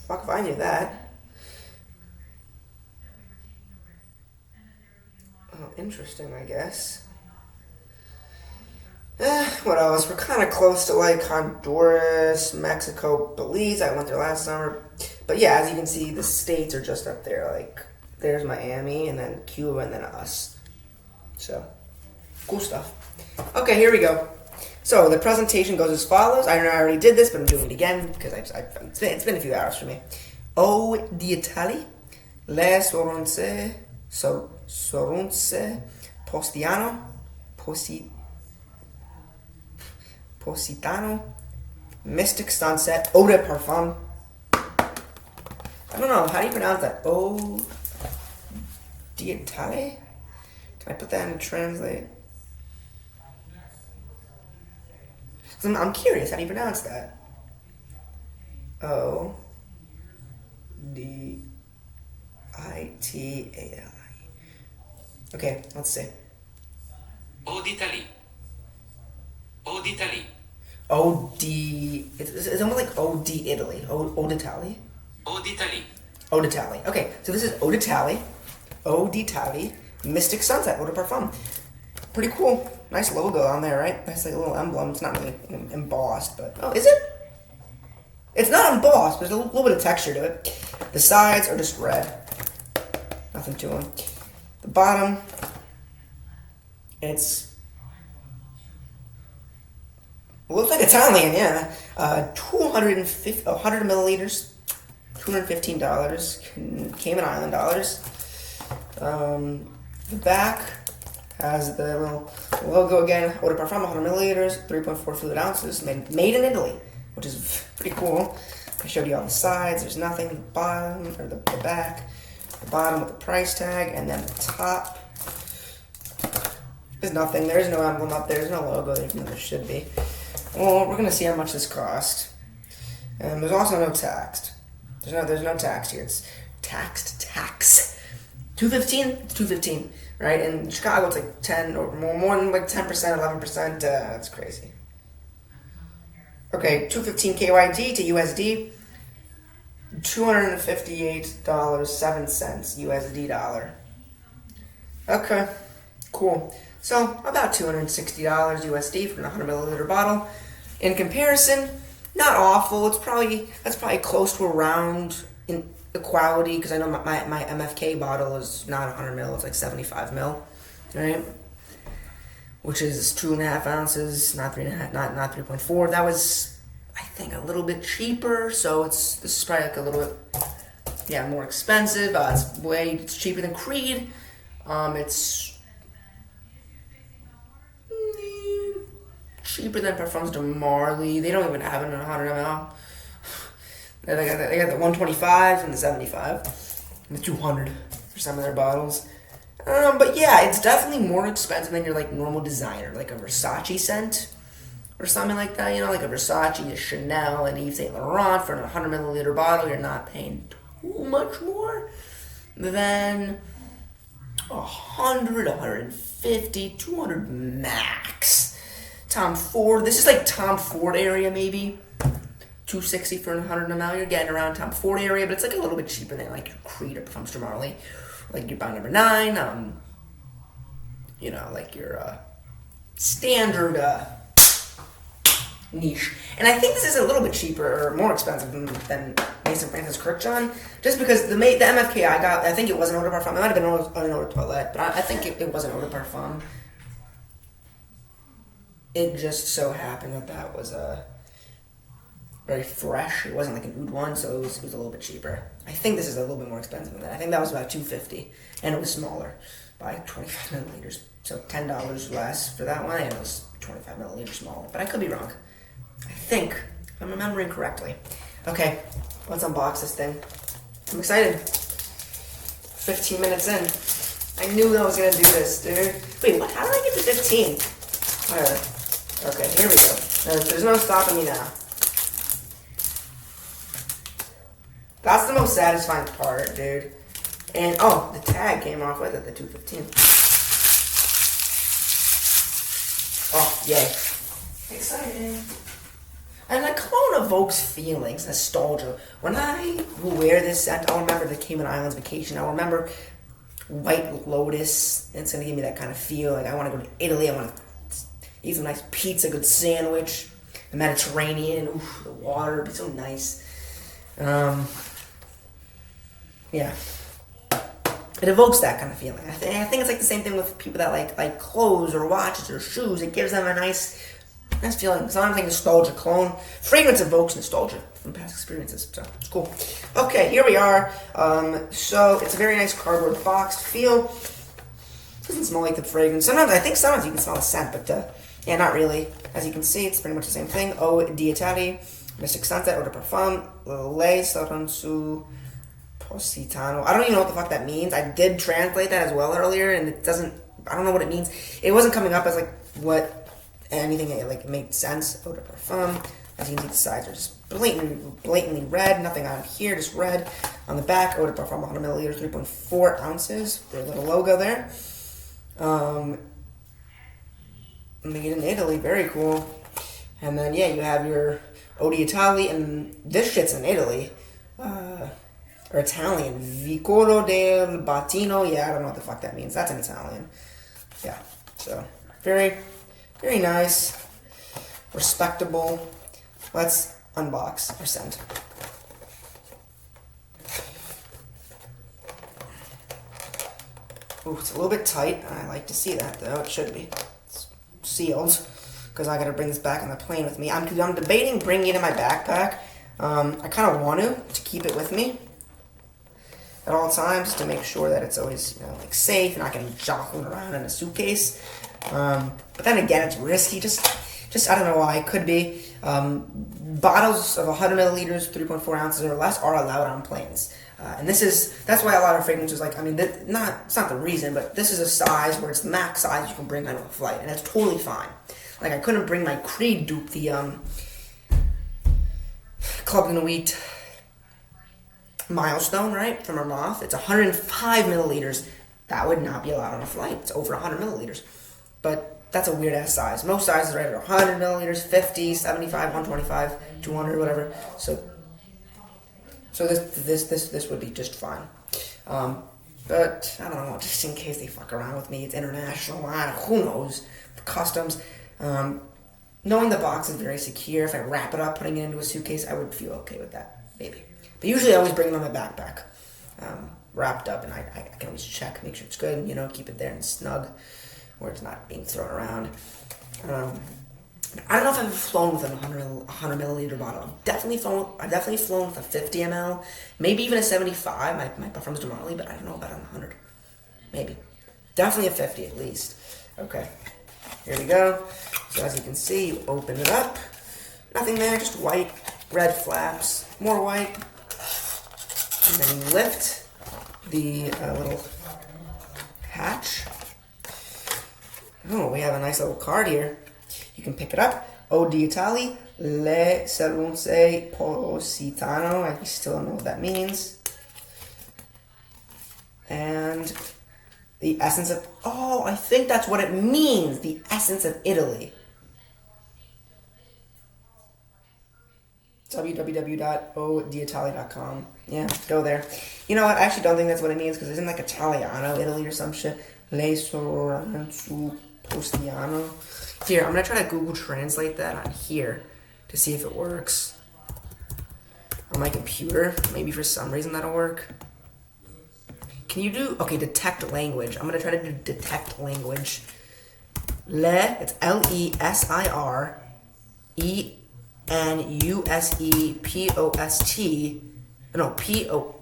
Fuck if I knew that. Oh, interesting, I guess. What else? We're kind of close to like Honduras, Mexico, Belize. I went there last summer. But yeah, as you can see, the states are just up there. Like, there's Miami, and then Cuba, and then us. So, cool stuff. Okay, here we go. So, the presentation goes as follows. I don't know, I already did this, but I'm doing it again, because it's been a few hours for me. Eau d'Italie, Le Sorunce, Postiano, Positano, Mystic Sunset, Eau de Parfum. I don't know, how do you pronounce that? Eau d'Italie? Can I put that in translate? I'm curious. How do you pronounce that? O D I T A L I. Okay, let's see. Eau d'Italie. Eau d'Italie. O D. It's almost like O D Italy. Eau d'Italie. Eau d'Italie. Eau d'Italie. Okay, so this is Eau d'Italie. Eau d'Italie. Mystic Sunset Eau de Parfum. Pretty cool. Nice logo on there, right? Nice like little emblem. It's not really embossed, but oh, is it? It's not embossed. There's a little bit of texture to it. The sides are just red. Nothing to them. The bottom, it looks like Italian, yeah. 250, 100 milliliters, $215, Cayman Island dollars. The back has the little logo again, Eau de Parfum, 100 milliliters, 3.4 fluid ounces, made in Italy, which is pretty cool. I showed you all the sides. There's nothing. The bottom, or the back, the bottom with the price tag, and then the top. There's nothing. There's no emblem up there. There's no logo. There should be. Well, we're gonna see how much this cost. And there's also no tax. There's no tax here. It's tax. $215. It's $215, right? In Chicago, it's like 10 or more than like 10%, 11%. That's crazy. Okay, $215 KYD to USD. $258.07 USD dollar. Okay, cool. So about $260 USD for a 100 milliliter bottle. In comparison, not awful. That's probably close to around in equality, because I know my MFK bottle is not 100 mil. It's like 75 mil, right? Which is 2.5 ounces, not 3.5, not 3.4. That was, I think, a little bit cheaper. So this is probably like a little bit, more expensive. It's cheaper than Creed. It's cheaper than Parfums de Marly. They don't even have it in 100 ml. They got the 125 and the 75 and the 200 for some of their bottles. But yeah, it's definitely more expensive than your like normal designer, like a Versace scent or something like that. Like a Versace, a Chanel, and Yves Saint Laurent for a 100 milliliter bottle. You're not paying too much more than 100, 150, 200 max. Tom Ford. This is like Tom Ford area maybe. $260 for 100 ml. You're getting around Tom Ford area, but it's like a little bit cheaper than like your Creed or Parfums de Marly, like your Bond Number 9. Like your standard niche. And I think this is a little bit cheaper or more expensive than Maison Francis Kurkdjian, just because the MFK I got, I think it was an Eau de Parfum. It might have been an Eau de Toilette, but I think it was an Eau de Parfum. It just so happened that was very fresh. It wasn't like an oud one, so it was a little bit cheaper. I think this is a little bit more expensive than that. I think that was about $250, and it was smaller by 25 milliliters. So $10 less for that one, and it was 25 milliliters smaller. But I could be wrong. I think, if I'm remembering correctly. Okay, let's unbox this thing. I'm excited. 15 minutes in. I knew I was gonna do this, dude. Wait, what? How did I get to 15? Whatever. Okay, here we go. There's no stopping me now. That's the most satisfying part, dude. And, the tag came off with it, the 215. Oh, yay. Exciting. And the cologne evokes feelings, nostalgia. When I wear this scent, I'll remember the Cayman Islands vacation. I'll remember White Lotus. It's going to give me that kind of feel. Like, I want to go to Italy. I want to eat some nice pizza, good sandwich. The Mediterranean. Oof, the water. It'd be so nice. Yeah. It evokes that kind of feeling. I think it's like the same thing with people that like clothes or watches or shoes. It gives them a nice feeling. Sometimes I think nostalgia cologne. Fragrance evokes nostalgia from past experiences. So it's cool. Okay, here we are. So it's a very nice cardboard boxed feel. Doesn't smell like the fragrance. Sometimes you can smell the scent, but not really. As you can see, it's pretty much the same thing. Eau d'Italie, Mystic Sunset, Eau de Parfum, Lei Saransu Positano. I don't even know what the fuck that means. I did translate that as well earlier, and I don't know what it means. It wasn't coming up as like what anything that like made sense. Eau de Parfum. As you can see, the sides are just blatantly red. Nothing on here, just red. On the back, Eau de Parfum 100 milliliters, 3.4 ounces. Their little logo there. Made in Italy, very cool. And then yeah, you have your Eau d'Italia, and this shit's in Italy. Or Italian. Vicolo del Battino. Yeah, I don't know what the fuck that means. That's in Italian. Yeah. So, very, very nice. Respectable. Let's unbox our scent. Ooh, it's a little bit tight. I like to see that, though. It should be. It's sealed. Because I gotta bring this back on the plane with me. I'm debating bringing it in my backpack. I kind of want to keep it with me at all times to make sure that it's always, you know, like safe, not getting jockling around in a suitcase. But then again, it's risky. Just I don't know why. It could be. Bottles of 100 milliliters, 3.4 ounces or less are allowed on planes. And that's why a lot of fragrances, like, I mean, it's not the reason, but this is a size where it's the max size you can bring on a flight, and that's totally fine. Like, I couldn't bring my Creed dupe, the Club de Nuit Milestone, right, from Hermoth. It's 105 milliliters. That would not be allowed on a flight. It's over 100 milliliters. But that's a weird-ass size. Most sizes are right at 100 milliliters, 50, 75, 125, 200, whatever. So this would be just fine. But, I don't know, just in case they fuck around with me, it's international, who knows, the customs. Knowing the box is very secure, if I wrap it up, putting it into a suitcase, I would feel okay with that, maybe. But usually I always bring it on my backpack, wrapped up, and I can always check, make sure it's good, you know, keep it there and snug, where it's not being thrown around. I don't know if I've ever flown with a 100 milliliter bottle. I've definitely flown with a 50 ml, maybe even a 75. My preference is Marley, but I don't know about a 100. Maybe. Definitely a 50 at least. Okay. Here we go. So as you can see, you open it up. Nothing there, just white, red flaps, more white. And then you lift the little hatch. Oh, we have a nice little card here. You can pick it up. Eau d'Italia, Le Cerunze Positano. I still don't know what that means. And the essence of... Oh, I think that's what it means. The essence of Italy. www.oditalia.com. Yeah, go there. You know what? I actually don't think that's what it means because isn't like Italiano, Italy or some shit. Le Sorrento Postiano. Here, I'm going to try to Google Translate that on here to see if it works. On my computer. Maybe for some reason that'll work. Can you do... Okay, detect language. I'm going to try to do detect language. It's Lenusepost. No, Positano.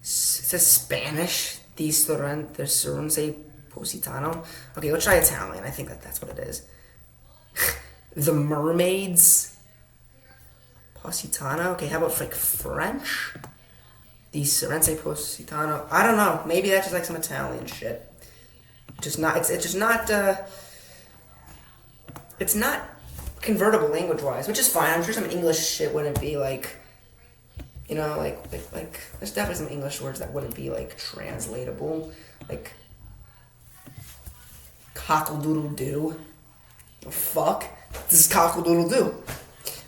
It says Spanish. The Cerunze Positano. Okay, let's try Italian. I think that's what it is. The Mermaids Positano. Okay, how about like French? The Cerunze Positano. I don't know. Maybe that's just like some Italian shit. It's just not it's not convertible language wise, which is fine. I'm sure some English shit wouldn't be like, you know, like there's definitely some English words that wouldn't be like translatable, like cockle-doodle-doo. The fuck? This is cockle-doodle-doo.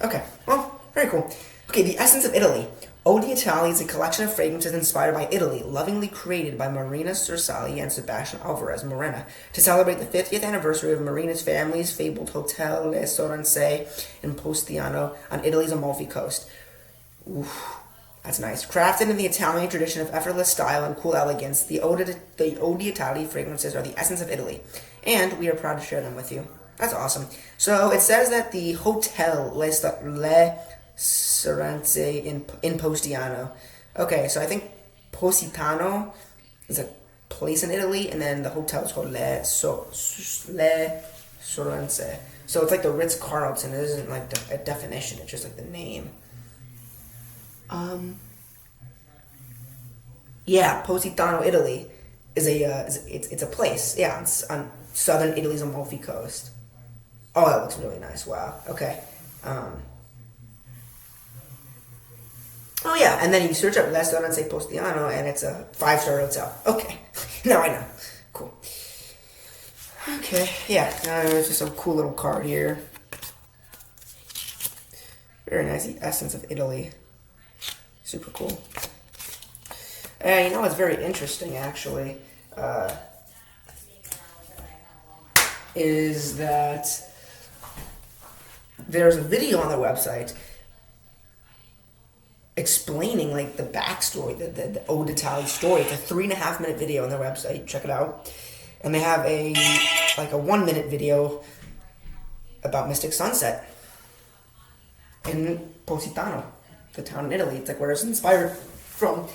Okay, well, very cool. Okay, the essence of Italy. Eau d'Italia is a collection of fragrances inspired by Italy, lovingly created by Marina Cersali and Sebastian Alvarez Morena to celebrate the 50th anniversary of Marina's family's fabled Hotel Le Sorrence in Postiano on Italy's Amalfi Coast. Oof, that's nice. Crafted in the Italian tradition of effortless style and cool elegance, the Eau d'Italia fragrances are the essence of Italy, and we are proud to share them with you. That's awesome. So it says that the Hotel Le Sorrence in Postiano. Okay, so I think Positano is a place in Italy, and then the hotel is called Le Sorrence. So it's like the Ritz-Carlton. It isn't like a definition. It's just like the name. Yeah, Positano, Italy. it's a place. Yeah, it's on southern Italy's Amalfi Coast. Oh, that looks really nice. Wow. Okay. Oh yeah, and then you search up Ristorante Postiano, and it's a 5-star hotel. Okay, now I know. Cool. Okay, yeah, it's just a cool little card here. Very nice, the essence of Italy. Super cool. And you know what's very interesting, actually, is that there's a video on their website explaining like the backstory, the Ode d'Italie story. It's a 3.5-minute video on their website. Check it out. And they have a 1-minute video about Mystic Sunset in Positano, the town in Italy. It's like where it's inspired from.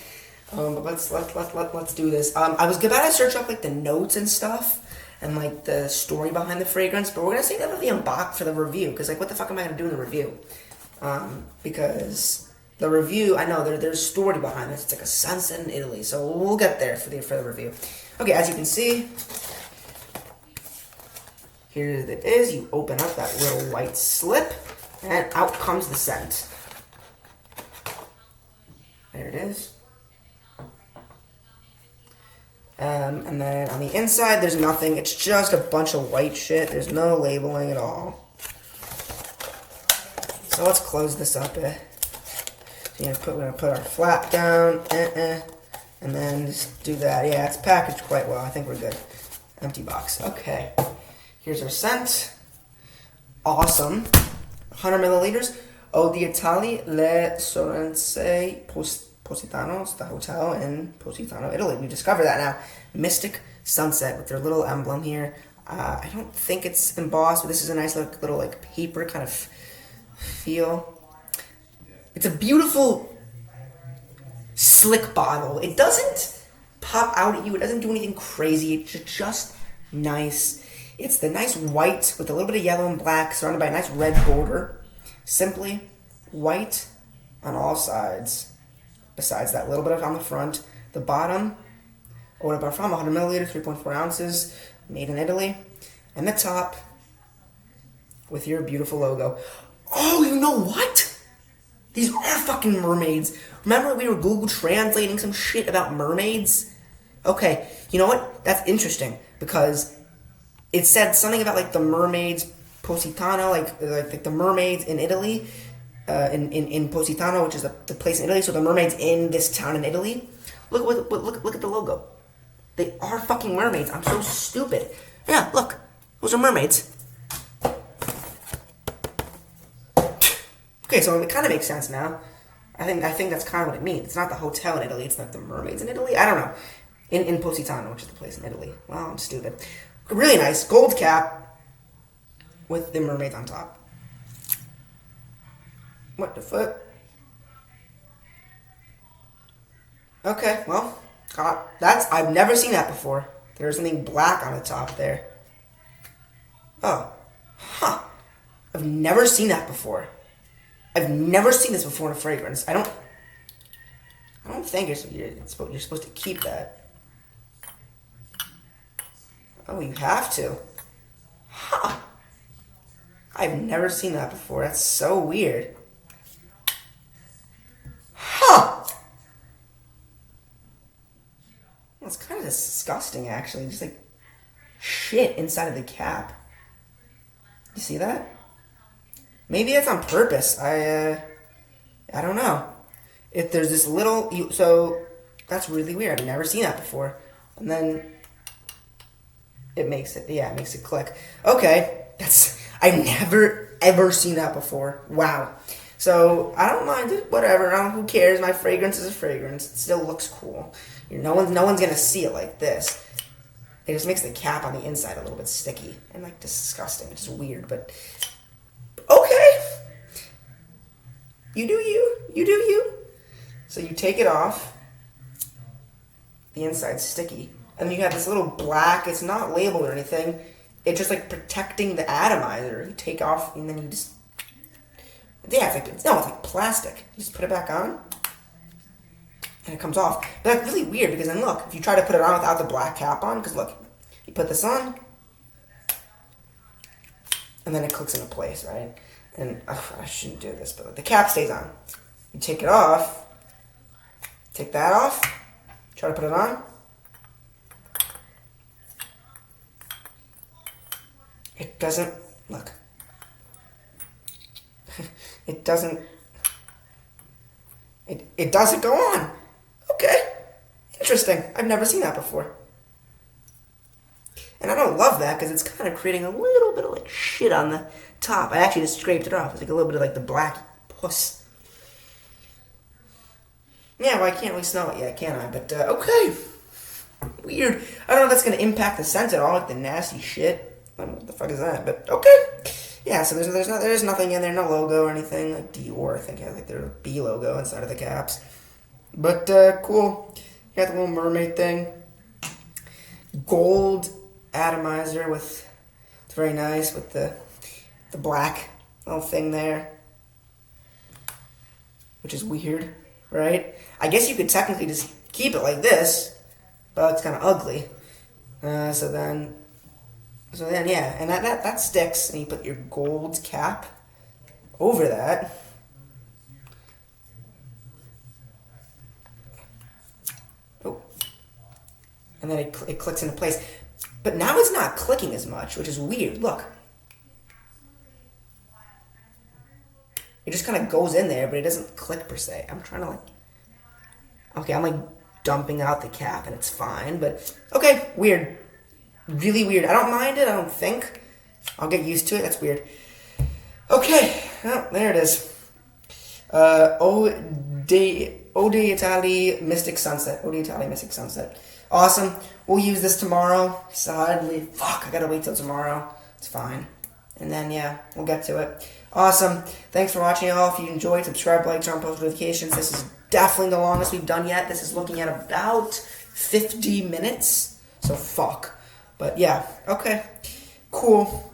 But let's do this. I was about to search up like the notes and stuff and like the story behind the fragrance, but we're gonna save that for the unbox for the review, because like what the fuck am I gonna do in the review? Because the review, I know there's story behind this. It's like a sunset in Italy, so we'll get there for the review. Okay, as you can see, here it is. You open up that little white slip, and out comes the scent. There it is. And then on the inside, there's nothing. It's just a bunch of white shit. There's no labeling at all. So let's close this up. So we're gonna put our flap down, and then just do that. Yeah, it's packaged quite well. I think we're good. Empty box. Okay. Here's our scent. Awesome. 100 milliliters. Ode d'Italie Le Sorense Positano. It's the hotel in Positano, Italy. We discovered that now. Mystic Sunset with their little emblem here. I don't think it's embossed, but this is a nice little like paper kind of feel. It's a beautiful, slick bottle. It doesn't pop out at you. It doesn't do anything crazy. It's just nice. It's the nice white with a little bit of yellow and black surrounded by a nice red border. Simply white on all sides. Besides that little bit on the front. The bottom, Eau de Parfum, 100 milliliters, 3.4 ounces, made in Italy. And the top with your beautiful logo. Oh, you know what? These are fucking mermaids. Remember we were Google translating some shit about mermaids? Okay, you know what? That's interesting because it said something about like the mermaids Positano, like the mermaids in Italy, in Positano, which is the place in Italy. So the mermaids in this town in Italy. Look at the logo. They are fucking mermaids. I'm so stupid. Yeah, look, those are mermaids. Okay, so it kind of makes sense now. I think that's kind of what it means. It's not the hotel in Italy. It's not the mermaids in Italy. I don't know. In Positano, which is the place in Italy. Well, I'm stupid. Really nice gold cap with the mermaids on top. What the fuck? Okay, well, I've never seen that before. There's something black on the top there. Oh, huh. I've never seen that before. I've never seen this before in a fragrance. I don't think you're supposed to keep that. Oh, you have to. Huh. I've never seen that before. That's so weird. Huh. Well, it's kind of disgusting, actually. Just like shit inside of the cap. You see that? Maybe it's on purpose. I don't know. If there's this little... So, that's really weird. I've never seen that before. And then... It makes it click. Okay. I've never, ever seen that before. Wow. So, I don't mind it. Whatever. Who cares? My fragrance is a fragrance. It still looks cool. No one's going to see it like this. It just makes the cap on the inside a little bit sticky and, like, disgusting. It's just weird, but... Okay. You do you. You do you. So you take it off. The inside's sticky. And then you have this little black, it's not labeled or anything. It's just like protecting the atomizer. You take off and then you just... Yeah, it's like plastic. You just put it back on. and it comes off. But that's really weird because then look, if you try to put it on without the black cap on, because look, you put this on, and then it clicks into place, right? And I shouldn't do this, but the cap stays on. You take it off, take that off, try to put it on. It doesn't, look. It doesn't go on. Okay. Interesting. I've never seen that before. And I don't love that because it's kind of creating a little bit of like shit on the top. I actually just scraped it off. It's like a little bit of like the black puss. Yeah, well, I can't really smell it yet, can I? But, okay. Weird. I don't know if that's going to impact the scent at all, like the nasty shit. I don't know what the fuck is that, but okay. Yeah, so there's nothing in there, no logo or anything. Like Dior, I think, has like their B logo inside of the caps. But, cool. Got the little mermaid thing. Gold atomizer with, it's very nice with the black little thing there. Which is weird, right? I guess you could technically just keep it like this, but it's kind of ugly. So then, yeah, and that sticks, and you put your gold cap over that. Oh. And then it clicks into place. But now it's not clicking as much, which is weird. Look. It just kind of goes in there, but it doesn't click per se. I'm trying to like... Okay, I'm like dumping out the cap, and it's fine, but... Okay, weird. Really weird. I don't mind it, I don't think. I'll get used to it. That's weird. Okay. Well, there it is. Ode Italy Mystic Sunset. Ode Italy Mystic Sunset. Awesome. We'll use this tomorrow. Sadly. Fuck, I gotta wait till tomorrow. It's fine. And then, yeah, we'll get to it. Awesome. Thanks for watching, y'all. If you enjoyed, subscribe, like, turn on post notifications. This is definitely the longest we've done yet. This is looking at about 50 minutes. So, fuck. But yeah, okay, cool.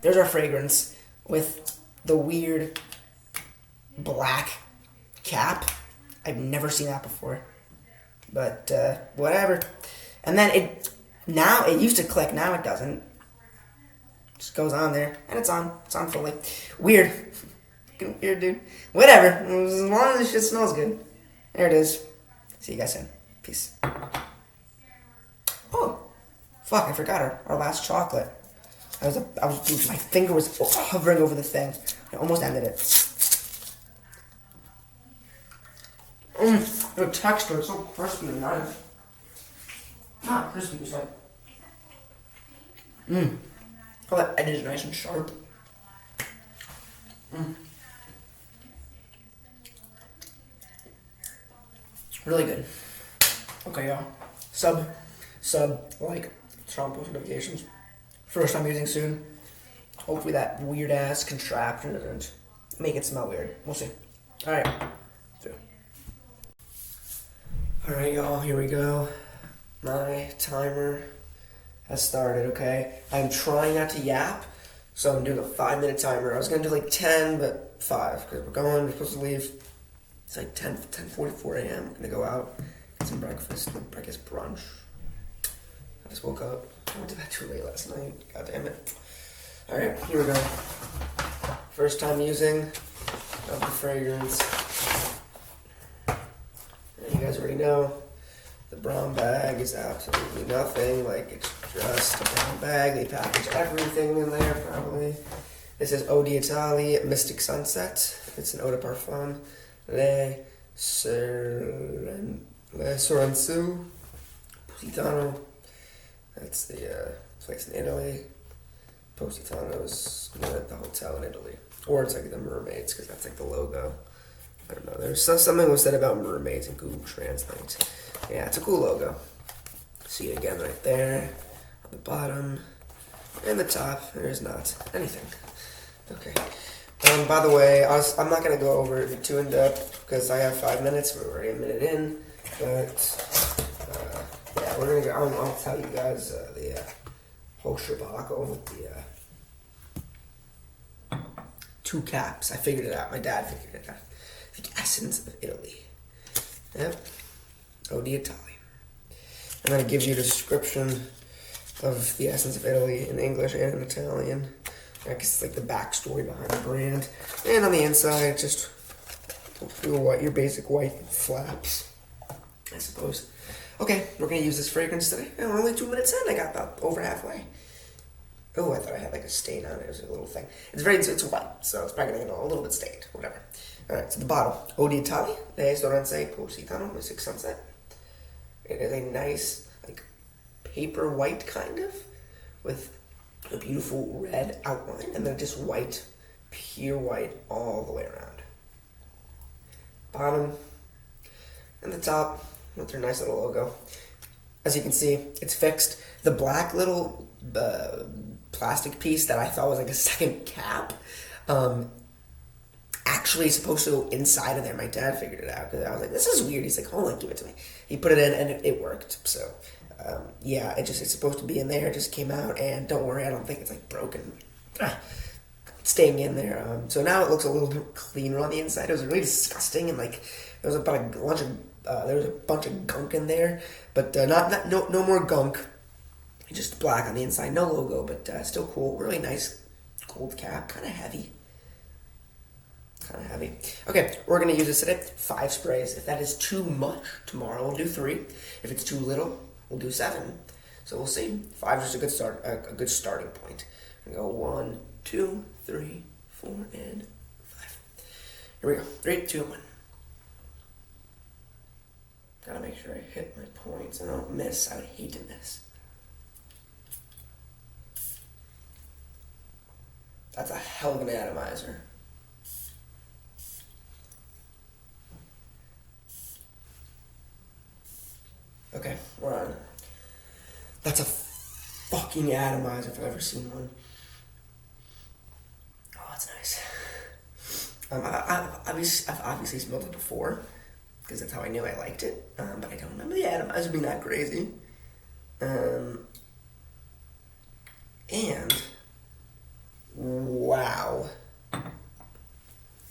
There's our fragrance with the weird black cap. I've never seen that before, but whatever. And then it used to click, now it doesn't. Just goes on there, and it's on fully. Weird, weird, dude. Whatever, as long as this shit smells good. There it is. See you guys soon. Peace. Oh. Fuck, I forgot our last chocolate. Dude, my finger was hovering over the thing. I almost ended it. The texture, it's so crispy and nice. Not crispy, it's like... Oh, that edge is nice and sharp. Really good. Okay, y'all. Sub, like, turn on post notifications. First time using soon. Hopefully that weird ass contraption doesn't make it smell weird. We'll see. Alright. Alright, y'all, here we go. My timer has started, okay? I'm trying not to yap, so I'm doing a 5-minute timer. I was gonna do like 10, but 5, because we're supposed to leave. It's like 10:44 a.m. I'm gonna go out, get some breakfast brunch. I just woke up. I went to bed too late last night. God damn it. Alright, here we go. First time using of the fragrance. And you guys already know the brown bag is absolutely nothing. Like, it's just a brown bag. They package everything in there, probably. This is Eau d'Italie Mystic Sunset. It's an eau de parfum. Le Soranzu Positano. That's the place in Italy. Positano's at the hotel in Italy. Or it's like the mermaids, because that's like the logo. I don't know. There's something was said about mermaids in Google Translate. Yeah, it's a cool logo. See it again right there. On the bottom. And the top. There's not anything. Okay. By the way, I'm not going to go over it too in depth because I have 5 minutes. We're already a minute in. But, yeah, we're going to go. I'll tell you guys the whole shabaco with the 2 caps. I figured it out. My dad figured it out. The essence of Italy. Yep. Eau d'Italia. And then it gives you a description of the essence of Italy in English and in Italian. I guess it's like the backstory behind the brand. And on the inside, just your basic white flaps, I suppose. Okay, we're gonna use this fragrance today. And we're only 2 minutes in. I got about over halfway. Oh, I thought I had like a stain on it. It was a little thing. It's white, so it's probably gonna get a little bit stained. Whatever. All right, so the bottle. Eau d'Italia, Ristorante Positano, Mystic Sunset. It is a nice, like, paper white kind of, with a beautiful red outline, and then just white, pure white all the way around. Bottom and the top with their nice little logo. As you can see, it's fixed. The black little plastic piece that I thought was like a second cap actually is supposed to go inside of there. My dad figured it out because I was like, this is weird. He's like, hold on, give it to me. He put it in and it worked. So yeah, it's supposed to be in there. It just came out, and don't worry, I don't think it's like broken. It's staying in there. So now it looks a little bit cleaner on the inside. It was really disgusting, and like there was a bunch of gunk in there, but no more gunk. Just black on the inside, no logo, but still cool. Really nice gold cap, kind of heavy. Okay, we're gonna use this today. 5 sprays. If that is too much, tomorrow we'll do 3. If it's too little, we'll do 7. So we'll see. 5 is just a good starting point. We go 1, 2, 3, 4, and 5. Here we go. 3, 2, 1. Gotta make sure I hit my points and I don't miss. I would hate to miss. That's a hell of an atomizer. Okay, we're on. That's a fucking atomizer if I've ever seen one. Oh, that's nice. I've obviously smelled it before, because that's how I knew I liked it, but I don't remember the atomizer being that crazy. And wow,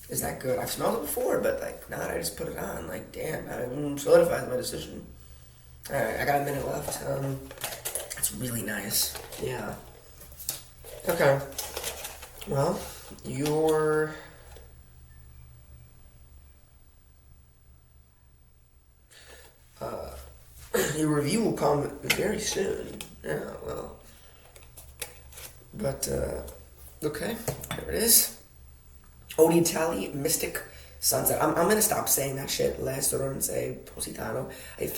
is that good? I've smelled it before, but like now that I just put it on, like damn, that solidifies my decision. All right, I got a minute left. That's really nice. Yeah. Okay. Well, your review will come very soon. Yeah. Well. But okay, there it is. Eau d'Italia Mystic Sunset. I'm gonna stop saying that shit. Ristorante Positano. It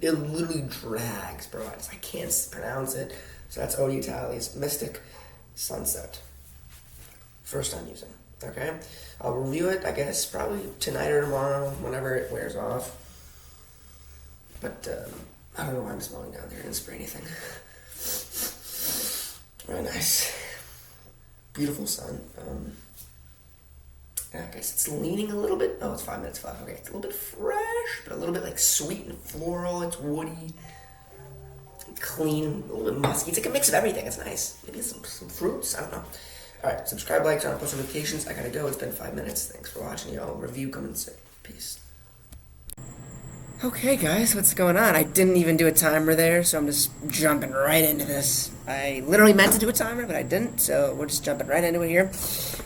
literally drags, bro. I can't pronounce it. So that's Eau d'Italia's Mystic Sunset. First time using. Okay, I'll review it. I guess probably tonight or tomorrow, whenever it wears off. But I don't know why I'm smelling down there. I didn't spray anything. Very nice. Beautiful sun. I guess it's leaning a little bit. Oh, it's 5 minutes left. Okay, it's a little bit fresh, but a little bit like sweet and floral. It's woody, clean, a little bit musky. It's like a mix of everything. It's nice. Maybe some fruits. I don't know. All right, subscribe, like, turn on post notifications. I gotta go. It's been 5 minutes. Thanks for watching, y'all. Review coming soon. Peace. Okay, guys, what's going on? I didn't even do a timer there, so I'm just jumping right into this. I literally meant to do a timer, but I didn't, so we're just jumping right into it here.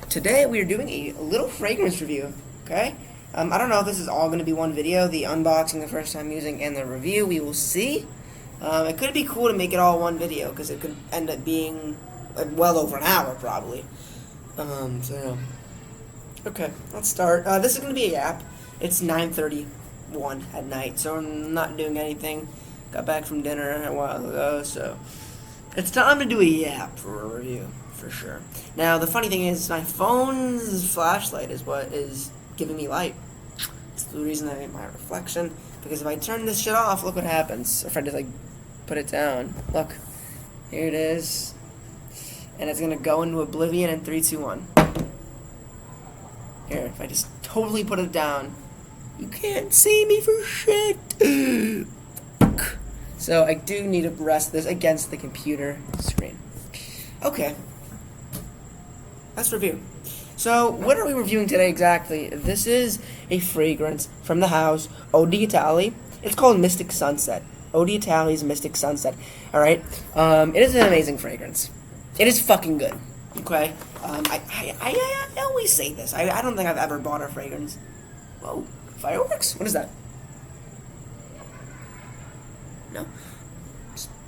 Today, we are doing a little fragrance review, okay? I don't know if this is all going to be one video, the unboxing, the first time using, and the review. We will see. It could be cool to make it all one video, because it could end up being well over an hour, probably. So, yeah. Okay, let's start. This is going to be a yap. It's 9:31 at night, so I'm not doing anything. Got back from dinner a while ago, so it's time to do a yap for a review, for sure. Now, the funny thing is, my phone's flashlight is what is giving me light. It's the reason I made my reflection, because if I turn this shit off, look what happens. If I just, like, put it down, look, here it is, and it's gonna go into oblivion in 3, 2, 1. Here, if I just totally put it down, you can't see me for shit. So I do need to rest this against the computer screen. Okay. Let's review. So, what are we reviewing today exactly? This is a fragrance from the house Eau d'Italie. It's called Mystic Sunset. Eau d'Italie's Mystic Sunset. Alright? It is an amazing fragrance. It is fucking good. Okay? I always say this. I don't think I've ever bought a fragrance. Whoa. Fireworks? What is that? No.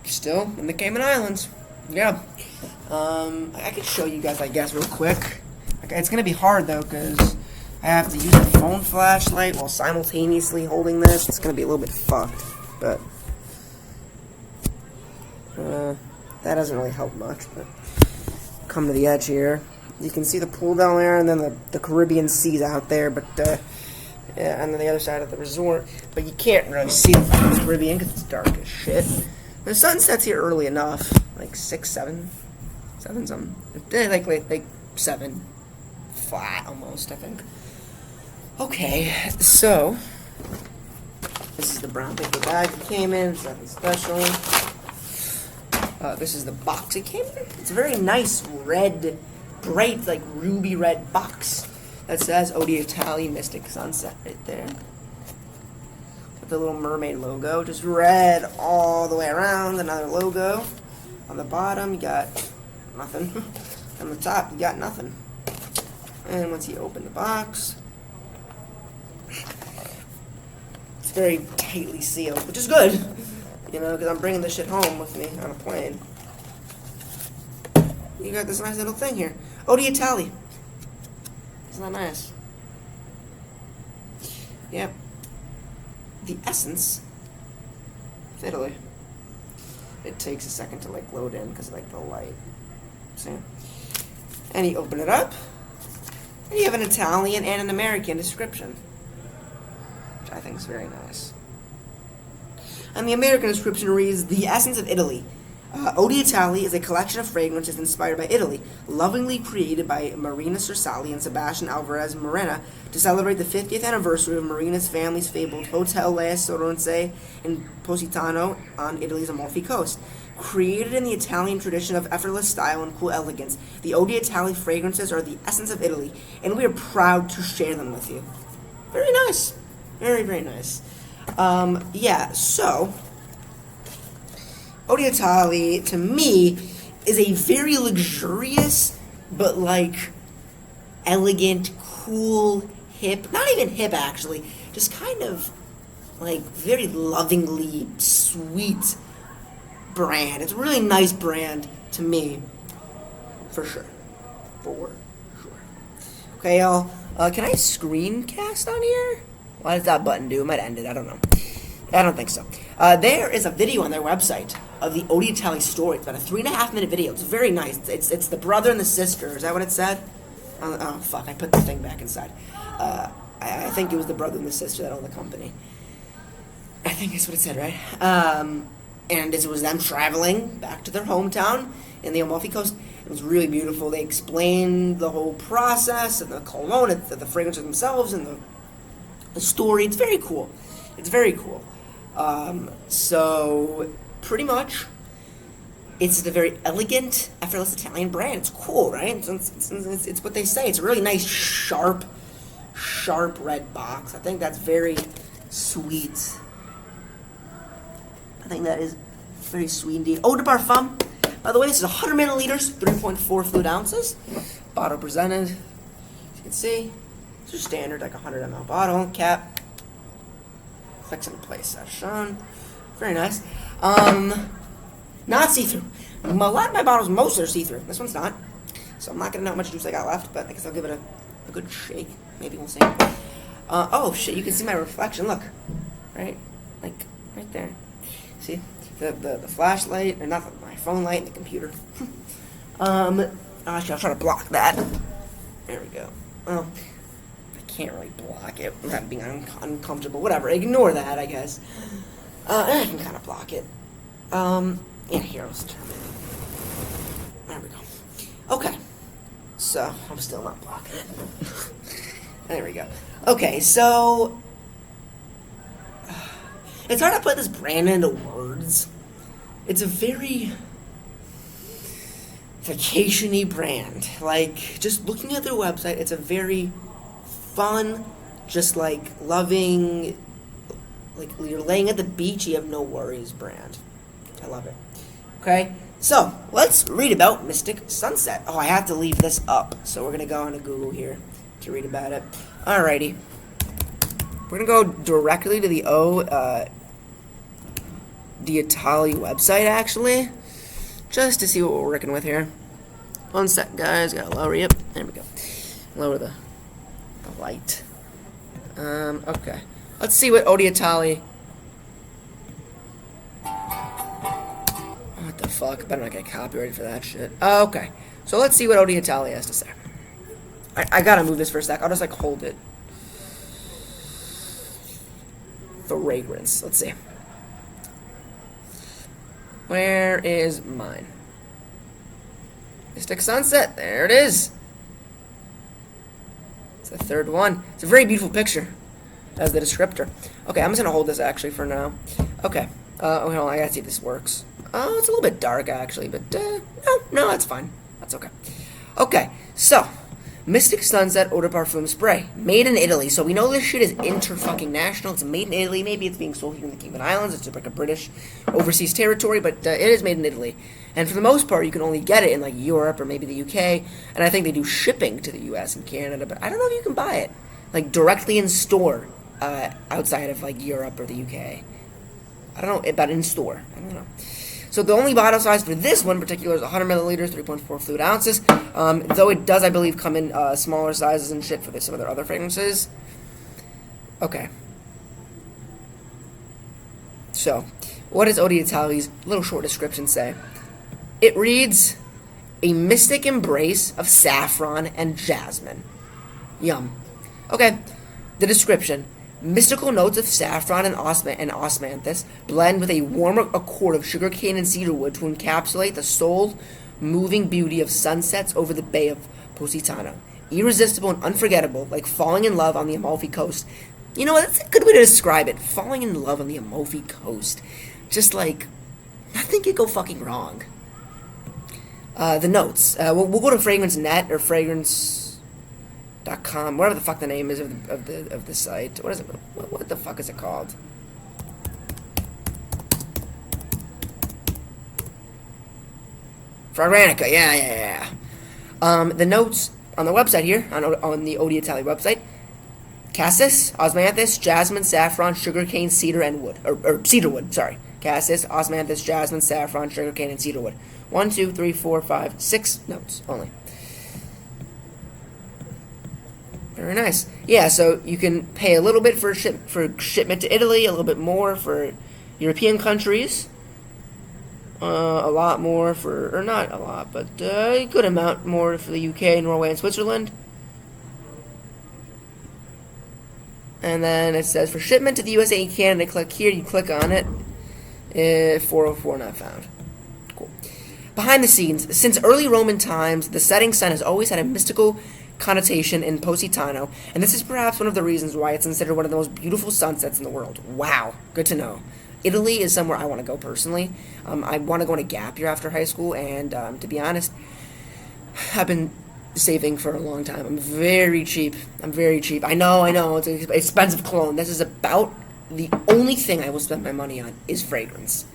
Still in the Cayman Islands. Yeah. I could show you guys, I guess, real quick. Okay, it's gonna be hard though, because I have to use a phone flashlight while simultaneously holding this. It's gonna be a little bit fucked, but that doesn't really help much. But come to the edge here. You can see the pool down there, and then the Caribbean Sea's out there, but yeah, and then the other side of the resort. But you can't really see the Caribbean because it's dark as shit. The sun sets here early enough, like 6, 7 something. Like 7 flat almost, I think. Okay, so this is the brown paper bag it came in. It's nothing special. This is the box it came in. It's a very nice red, bright, like ruby red box that says Eau d'Italie Mystic Sunset right there. With the little mermaid logo, just red all the way around. Another logo. On the bottom, you got nothing. On the top, you got nothing. And once you open the box, it's very tightly sealed, which is good. You know, because I'm bringing this shit home with me on a plane. You got this nice little thing here. Eau d'Italie. Isn't that nice? Yep. The essence of Italy. It takes a second to like load in because of like the light. See? And you open it up, and you have an Italian and an American description, which I think is very nice. And the American description reads, "The essence of Italy. Eau d'Italie is a collection of fragrances inspired by Italy, lovingly created by Marina Cersali and Sebastian Alvarez Morena to celebrate the 50th anniversary of Marina's family's fabled Hotel Le Sorense in Positano on Italy's Amalfi Coast. Created in the Italian tradition of effortless style and cool elegance, the Eau d'Italie fragrances are the essence of Italy, and we are proud to share them with you." Very nice. Very, very nice. Yeah, so Eau d'Italie, to me, is a very luxurious, but like elegant, cool, hip, not even hip actually, just kind of like very lovingly sweet brand. It's a really nice brand to me, for sure. For sure. Okay, y'all, can I screencast on here? What does that button do? It might end it, I don't know. I don't think so. There is a video on their website of the Eau d'Italie story. It's about a 3.5-minute video. It's very nice. It's the brother and the sister. Is that what it said? Oh, fuck. I put the thing back inside. I think it was the brother and the sister that owned the company. I think that's what it said, right? And it was them traveling back to their hometown in the Amalfi Coast. It was really beautiful. They explained the whole process and the cologne, the fragrances themselves, and the story. It's very cool. It's very cool. So, pretty much, it's a very elegant, effortless Italian brand. It's cool, right? It's what they say. It's a really nice, sharp red box. I think that's very sweet. I think that is very sweet indeed. Eau de Parfum. By the way, this is 100 milliliters, 3.4 fluid ounces. Bottle presented. As you can see, it's your standard, like 100 ml bottle. Cap. Clicks into place as shown. Very nice. Not see-through. A lot of my bottles, most are see-through. This one's not. So I'm not going to know how much juice I got left, but I guess I'll give it a good shake. Maybe we'll see. Oh, shit, you can see my reflection. Look. Right? Like, right there. See? The flashlight, or not my phone light, and the computer. Actually, I'll try to block that. There we go. Well, can't really block it without being uncomfortable. Whatever, ignore that, I guess. I can kind of block it. Yeah, here, let's turn it. There we go. Okay. So, I'm still not blocking it. There we go. Okay, so it's hard to put this brand into words. It's a very vacation-y brand. Like, just looking at their website, it's a very fun, just like loving, like you're laying at the beach, you have no worries brand. I love it. Okay, so let's read about Mystic Sunset. Oh, I have to leave this up, so we're gonna go on to Google here to read about it. Alrighty, we're gonna go directly to the Italy website actually, just to see what we're working with here. 1 sec, guys. Gotta lower you up. There we go. Lower the light. Okay. Let's see what Italy. What the fuck? Better not get copyrighted for that shit. Okay. So let's see what Italy has to say. I gotta move this for a sec. I'll just like hold it. Fragrance. Let's see. Where is mine? Mystic Sunset. There it is. It's the third one. It's a very beautiful picture as the descriptor. Okay, I'm just gonna hold this actually for now. Okay. Hold on, I gotta see if this works. Oh, it's a little bit dark actually, but no, that's fine. That's okay. Okay, so Mystic Sunset Eau de Parfum Spray, made in Italy. So we know this shit is inter-fucking-national. It's made in Italy. Maybe it's being sold here in the Cayman Islands. It's like a British overseas territory, but it is made in Italy. And for the most part, you can only get it in like Europe or maybe the UK. And I think they do shipping to the US and Canada, but I don't know if you can buy it like directly in store outside of like Europe or the UK. I don't know about in store. I don't know. So the only bottle size for this one in particular is 100 milliliters, 3.4 fluid ounces. Though it does, I believe, come in smaller sizes and shit for some of their other fragrances. Okay. So, what does Eau d'Italy's little short description say? It reads, a mystic embrace of saffron and jasmine. Yum. Okay, the description. Mystical notes of saffron and osmanthus blend with a warmer accord of sugarcane and cedarwood to encapsulate the soul-moving beauty of sunsets over the Bay of Positano. Irresistible and unforgettable, like falling in love on the Amalfi Coast. You know what? That's a good way to describe it. Falling in love on the Amalfi Coast. Just like, nothing could go fucking wrong. The notes. We'll go to Fragrance Net or Fragrance.com, whatever the fuck the name is of the site. What is it? What the fuck is it called? Fragrantica, yeah. The notes on the website here, on the Eau d'Italy website: cassis, osmanthus, jasmine, saffron, sugarcane, cedar, and wood. Or cedarwood, sorry. Cassis, osmanthus, jasmine, saffron, sugarcane, and cedarwood. 1, 2, 3, 4, 5, 6 notes only. Very nice. Yeah, so you can pay a little bit for shipment to Italy, a little bit more for European countries, a lot more for, or not a lot, but a good amount more for the UK, Norway, and Switzerland. And then it says for shipment to the USA and Canada, click here, you click on it, 404 not found. Cool. Behind the scenes, since early Roman times, the setting sun has always had a mystical connotation in Positano, and this is perhaps one of the reasons why it's considered one of the most beautiful sunsets in the world. Wow, good to know. Italy is somewhere I want to go personally. I want to go on a gap year after high school, and to be honest, I've been saving for a long time. I'm very cheap. I know, it's an expensive cologne. This is about the only thing I will spend my money on is fragrance.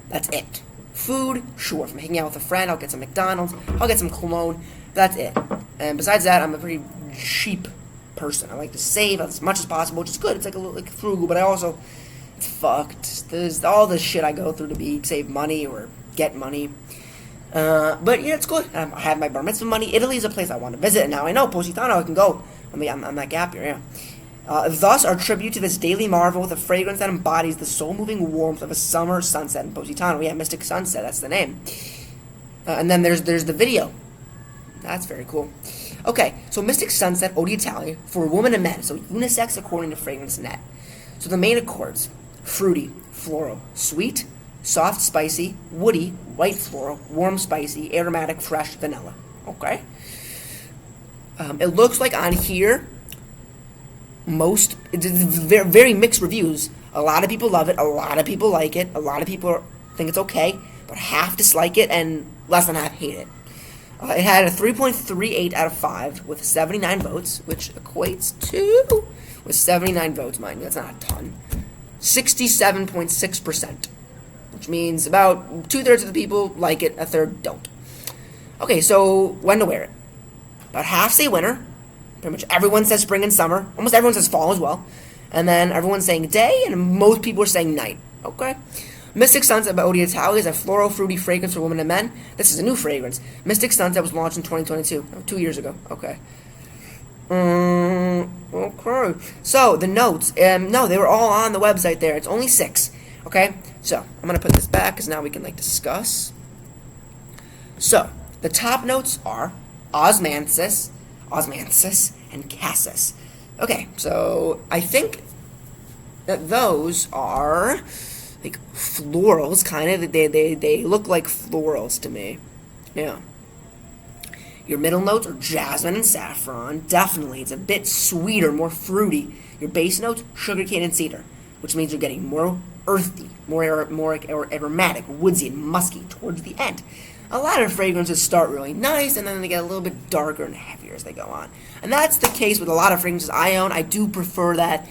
That's it. Food, sure. If I'm hanging out with a friend, I'll get some McDonald's, I'll get some cologne. That's it. And besides that, I'm a pretty cheap person. I like to save as much as possible, which is good. It's like a little like frugal, but I also, it's fucked. There's all this shit I go through to save money or get money. But yeah, it's good. I have my bar mitzvah money. Italy is a place I want to visit, and now I know Positano I can go. I mean, I'm that gap here, yeah. Thus, our tribute to this daily marvel with a fragrance that embodies the soul-moving warmth of a summer sunset in Positano. Yeah, Mystic Sunset, that's the name. And then there's the video. That's very cool. Okay, so Mystic Sunset Eau d'Italy for women and men. So unisex according to Fragrance Net. So the main accords: fruity, floral, sweet, soft, spicy, woody, white floral, warm, spicy, aromatic, fresh, vanilla. Okay. It looks like on here, it's very, very mixed reviews. A lot of people love it. A lot of people like it. A lot of people think it's okay, but half dislike it, and less than half hate it. It had a 3.38 out of 5 with 79 votes, which equates to, with 79 votes, mind you, that's not a ton, 67.6%, which means about 2/3 of the people like it, a third don't. Okay, so when to wear it? About half say winter. Pretty much everyone says spring and summer. Almost everyone says fall as well. And then everyone's saying day, and most people are saying night. Okay. Mystic Sunset by Eau d'Italie is a floral, fruity fragrance for women and men. This is a new fragrance. Mystic Sunset was launched in 2022, 2 years ago. Okay. Okay. So, the notes. No, they were all on the website there. It's only 6. Okay? So, I'm going to put this back because now we can, discuss. So, the top notes are osmanthus, and cassis. Okay, so I think that those are like florals, kind of. They look like florals to me. Yeah. Your middle notes are jasmine and saffron. Definitely, it's a bit sweeter, more fruity. Your base notes, sugarcane and cedar, which means you're getting more earthy, more aromatic, woodsy, and musky towards the end. A lot of fragrances start really nice, and then they get a little bit darker and heavier as they go on. And that's the case with a lot of fragrances I own. I do prefer that,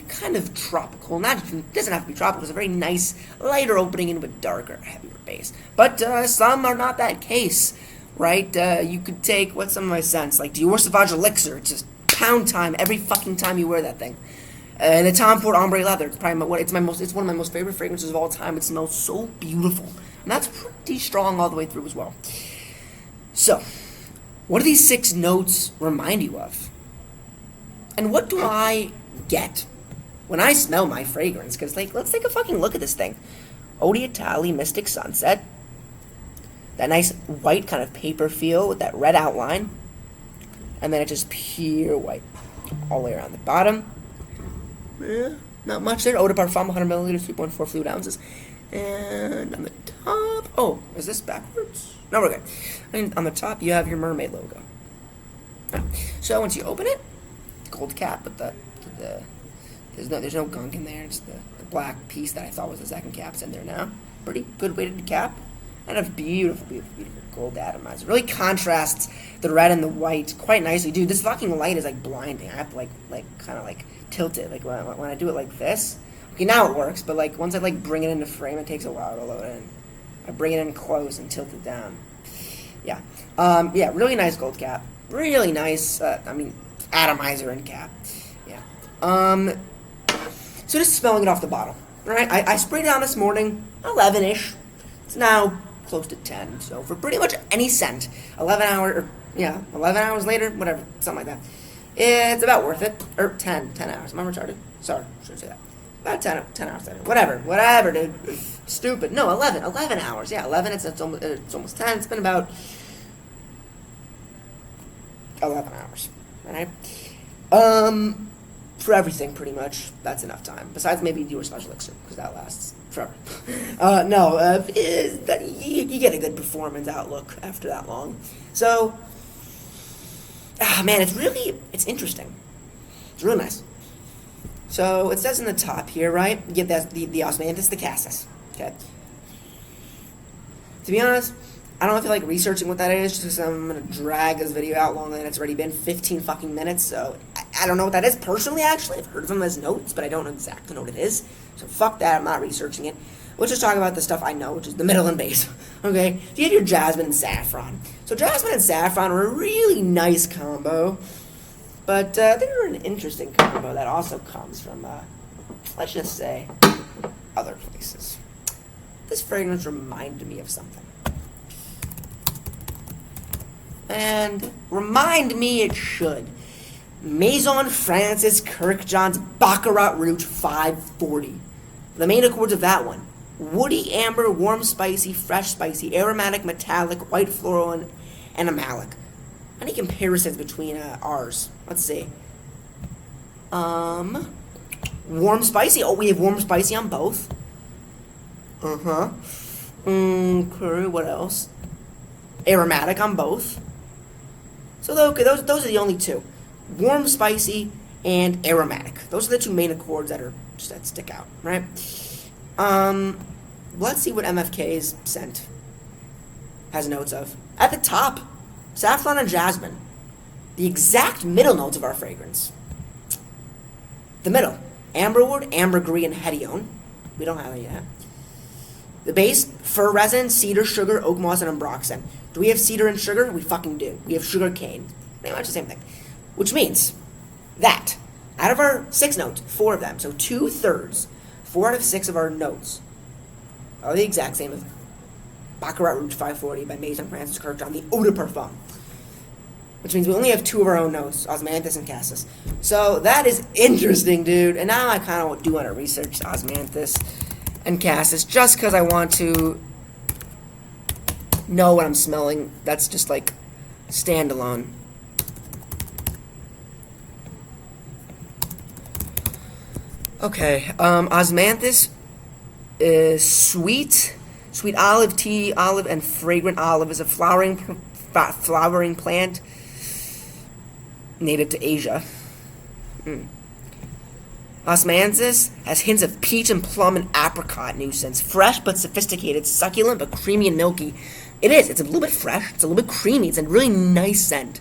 kind of tropical. It doesn't have to be tropical. It's a very nice, lighter opening into a darker, heavier base. But some are not that case, right? You could take, what's some of my scents? Like Dior Sauvage Elixir. It's just pound time every fucking time you wear that thing. And the Tom Ford Ombre Leather. It's probably it's one of my most favorite fragrances of all time. It smells so beautiful. And that's pretty strong all the way through as well. So, what do these 6 notes remind you of? And what do I get when I smell my fragrance? Because, let's take a fucking look at this thing. Eau d'Italie Mystic Sunset. That nice white kind of paper feel with that red outline. And then it's just pure white all the way around the bottom. Yeah, not much there. Eau de Parfum, 100 milliliters, 3.4 fluid ounces. And on the top, is this backwards? No, we're good. And on the top, you have your mermaid logo. So once you open it, gold cap with there's no gunk in there. It's the black piece that I thought was the second cap's in there now. Pretty good weighted cap, and a beautiful, beautiful, beautiful gold atomizer. Really contrasts the red and the white quite nicely, dude. This fucking light is blinding. I have to kind of tilt it, when I do it like this. Okay, now it works, but once I bring it into frame, it takes a while to load in. I bring it in close and tilt it down. Yeah. Yeah, really nice gold cap. Really nice, atomizer and cap. Yeah. So just smelling it off the bottle. Alright, I sprayed it on this morning, 11-ish. It's now close to 10, so for pretty much any scent, 11 hours later, whatever, something like that. It's about worth it. Or 10 hours. Am I retarded? Sorry, shouldn't say that. About 10 hours later. Whatever, dude. Stupid. No, 11 hours. Yeah, 11, it's almost 10. It's been about 11 hours. Alright? For everything, pretty much, that's enough time. Besides maybe Dior Sauvage Elixir, because that lasts forever. You get a good performance outlook after that long. So, man, it's interesting. It's really nice. So, it says in the top here, right? You get the osmanthus, the cassis. Okay. To be honest, I don't feel like researching what that is, just because I'm going to drag this video out longer than it's already been, 15 fucking minutes, so I don't know what that is personally, actually. I've heard of them as notes, but I don't exactly know what it is. So fuck that, I'm not researching it. Let's just talk about the stuff I know, which is the middle and base. Okay? So you have your jasmine and saffron. So jasmine and saffron are a really nice combo, but they're an interesting combo that also comes from, let's just say, other places. This fragrance reminded me of something. And remind me it should. Maison Francis Kirkjohn's Baccarat Rouge 540. The main accords of that one. Woody, amber, warm, spicy, fresh, spicy, aromatic, metallic, white, floral, and animalic. Any comparisons between ours? Let's see. Warm, spicy. Oh, we have warm, spicy on both. Uh-huh. Okay, what else? Aromatic on both. So, okay, those are the only two. Warm, spicy, and aromatic. Those are the two main accords that stick out, right? Let's see what MFK's scent has notes of. At the top, Saffron and jasmine. The exact middle notes of our fragrance. The middle. Amberwood, ambergris, and hedione. We don't have it yet. The base, fir resin, cedar, sugar, oak moss, and ambroxan. Do we have cedar and sugar? We fucking do. We have sugar cane. Pretty much the same thing. Which means that out of our 6 notes, 4 of them, so 2/3, 4 out of 6 of our notes are the exact same as Baccarat Rouge 540 by Maison Francis Kurkdjian, the Eau de Parfum. Which means we only have 2 of our own notes, Osmanthus and Cassis. So that is interesting, dude. And now I kind of do want to research Osmanthus and Cassis just because I want to know what I'm smelling. That's just like standalone. Okay, Osmanthus is sweet olive, tea olive, and fragrant olive is a flowering plant native to Asia. Osmanthus has hints of peach and plum and apricot nuisance. Fresh but sophisticated, succulent but creamy and milky. It is. It's a little bit fresh. It's a little bit creamy. It's a really nice scent.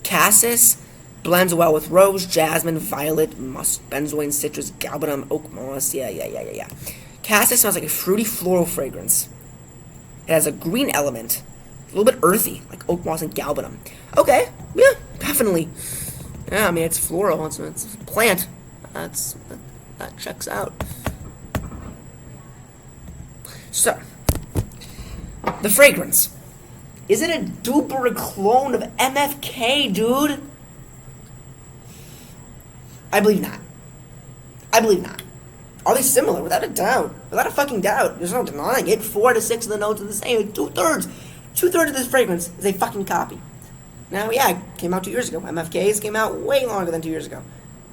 Cassis blends well with rose, jasmine, violet, musk, benzoin, citrus, galbanum, oak moss. Yeah. Cassis smells like a fruity floral fragrance. It has a green element. A little bit earthy, like oak moss and galbanum. Okay, yeah, definitely. Yeah, I mean, it's floral. It's a plant. That checks out. So, the fragrance. Is it a dupe or a clone of MFK, dude? I believe not. Are they similar? Without a doubt. Without a fucking doubt. There's no denying it. 4 out of 6 of the notes are the same. 2/3. 2/3 of this fragrance is a fucking copy. Now, yeah, it came out 2 years ago. MFK's came out way longer than 2 years ago.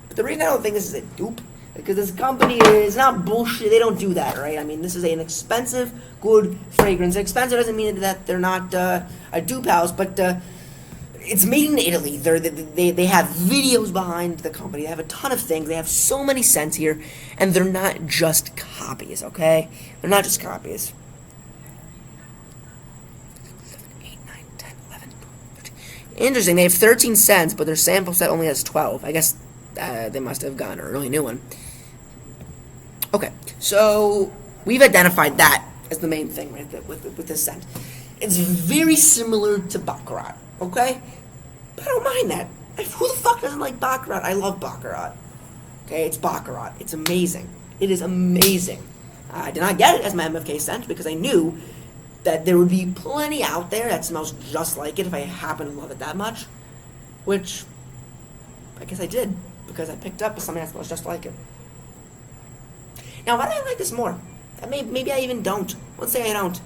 But the reason I don't think this is a dupe, because this company is not bullshit. They don't do that, right? I mean, this is an expensive, good fragrance. Expensive doesn't mean that they're not a dupe house, but it's made in Italy. They have videos behind the company. They have a ton of things. They have so many scents here, and they're not just copies, okay? They're not just copies. 7, 8, 9, 10, 11, 12, 13. Interesting. They have 13 scents, but their sample set only has 12. I guess they must have gotten a really new one. Okay, so we've identified that as the main thing right there with this scent. It's very similar to Baccarat, okay? But I don't mind that. Who the fuck doesn't like Baccarat? I love Baccarat. Okay, it's Baccarat. It's amazing. It is amazing. I did not get it as my MFK scent because I knew that there would be plenty out there that smells just like it if I happen to love it that much. Which, I guess I did, because I picked up something that smells just like it. Now, why do I like this more? Maybe I even don't. Let's say I don't.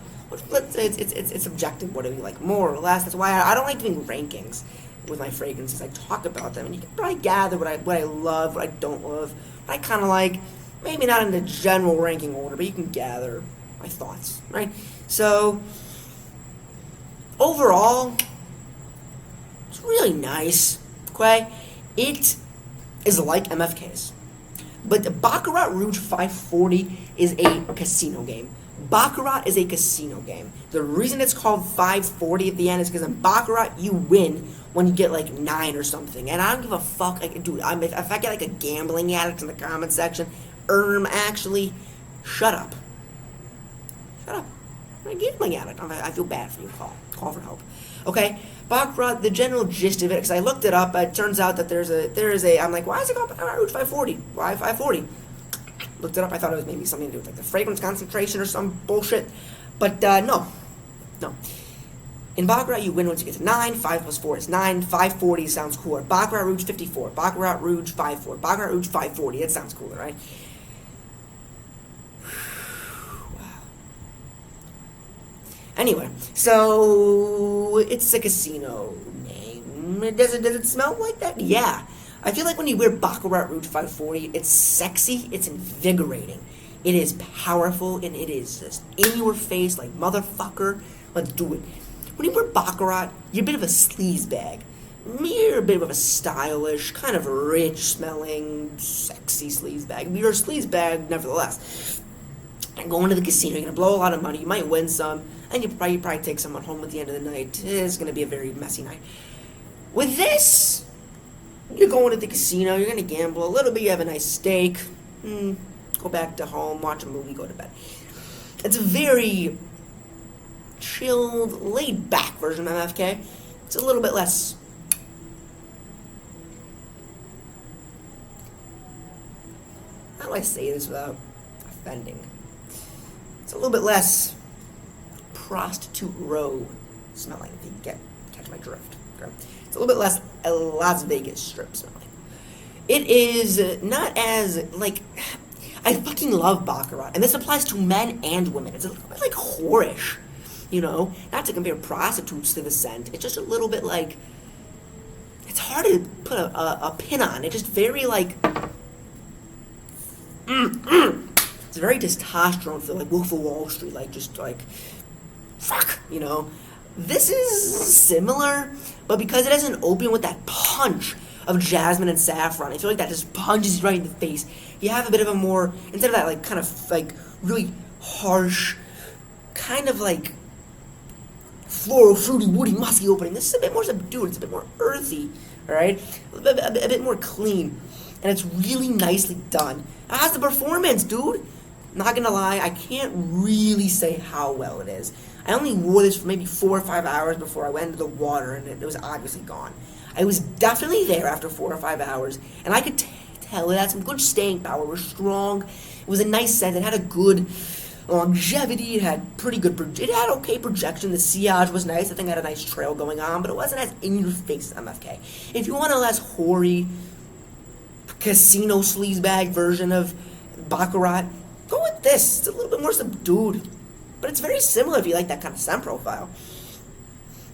Let's say it's subjective. What do we like more or less? That's why I don't like doing rankings with my fragrances. I talk about them, and you can probably gather what I love, what I don't love, what I kind of like. Maybe not in the general ranking order, but you can gather my thoughts, right? So, overall, it's really nice, okay? It is like MFK's. But the Baccarat Rouge 540 is a casino game. Baccarat is a casino game. The reason it's called 540 at the end is because in Baccarat, you win when you get like 9 or something. And I don't give a fuck. Like, dude, if I get like a gambling addict in the comment section, actually, shut up. Shut up. I'm a gambling addict. I feel bad for you. Call for help. Okay? Baccarat, the general gist of it, because I looked it up, it turns out that there is a, I'm like, why is it called Baccarat Rouge 540? Why 540? Looked it up, I thought it was maybe something to do with like the fragrance concentration or some bullshit. But no. In Baccarat, you win once you get to 9, 5 plus 4 is 9, 540 sounds cooler. Baccarat Rouge 54, Baccarat Rouge 54, Baccarat Rouge 540, it sounds cooler, right? Anyway, so it's a casino name. Does it smell like that? Yeah. I feel like when you wear Baccarat Rouge 540, it's sexy, it's invigorating, it is powerful, and it is just in your face like, motherfucker, let's do it. When you wear Baccarat, you're a bit of a sleazebag. You're a bit of a stylish, kind of rich-smelling, sexy sleazebag. You're a sleazebag, nevertheless. And going to the casino, you're going to blow a lot of money, you might win some, and you probably take someone home at the end of the night. It's going to be a very messy night. With this, you're going to the casino, you're going to gamble a little bit, you have a nice steak, go back to home, watch a movie, go to bed. It's a very chilled, laid-back version of MFK. It's a little bit less... How do I say this without offending? It's a little bit less prostitute row smelling, if you catch my drift. Okay? It's a little bit less Las Vegas strip smelling. It is not as, like... I fucking love Baccarat, and this applies to men and women. It's a little bit like whorish, you know? Not to compare prostitutes to the scent. It's just a little bit like... It's hard to put a pin on. It's just very like... It's very testosterone feel, like Wolf of Wall Street, like just like... Fuck, you know? This is similar, but because it doesn't open with that punch of jasmine and saffron, I feel like that just punches you right in the face. You have a bit of a more, instead of that like kind of like really harsh, kind of like floral, fruity, woody, musky opening. This is a bit more subdued. It's a bit more earthy, all right? A bit more clean, and it's really nicely done. It has the performance, dude. Not gonna lie, I can't really say how well it is. I only wore this for maybe 4 or 5 hours before I went into the water, and it was obviously gone. I was definitely there after 4 or 5 hours, and I could tell it had some good staying power. It was strong. It was a nice scent. It had a good longevity. It had pretty good. It had okay projection. The sillage was nice. I think it had a nice trail going on, but it wasn't as in your face as MFK. If you want a less hoary casino sleazebag version of Baccarat, go with this. It's a little bit more subdued, but it's very similar if you like that kind of scent profile.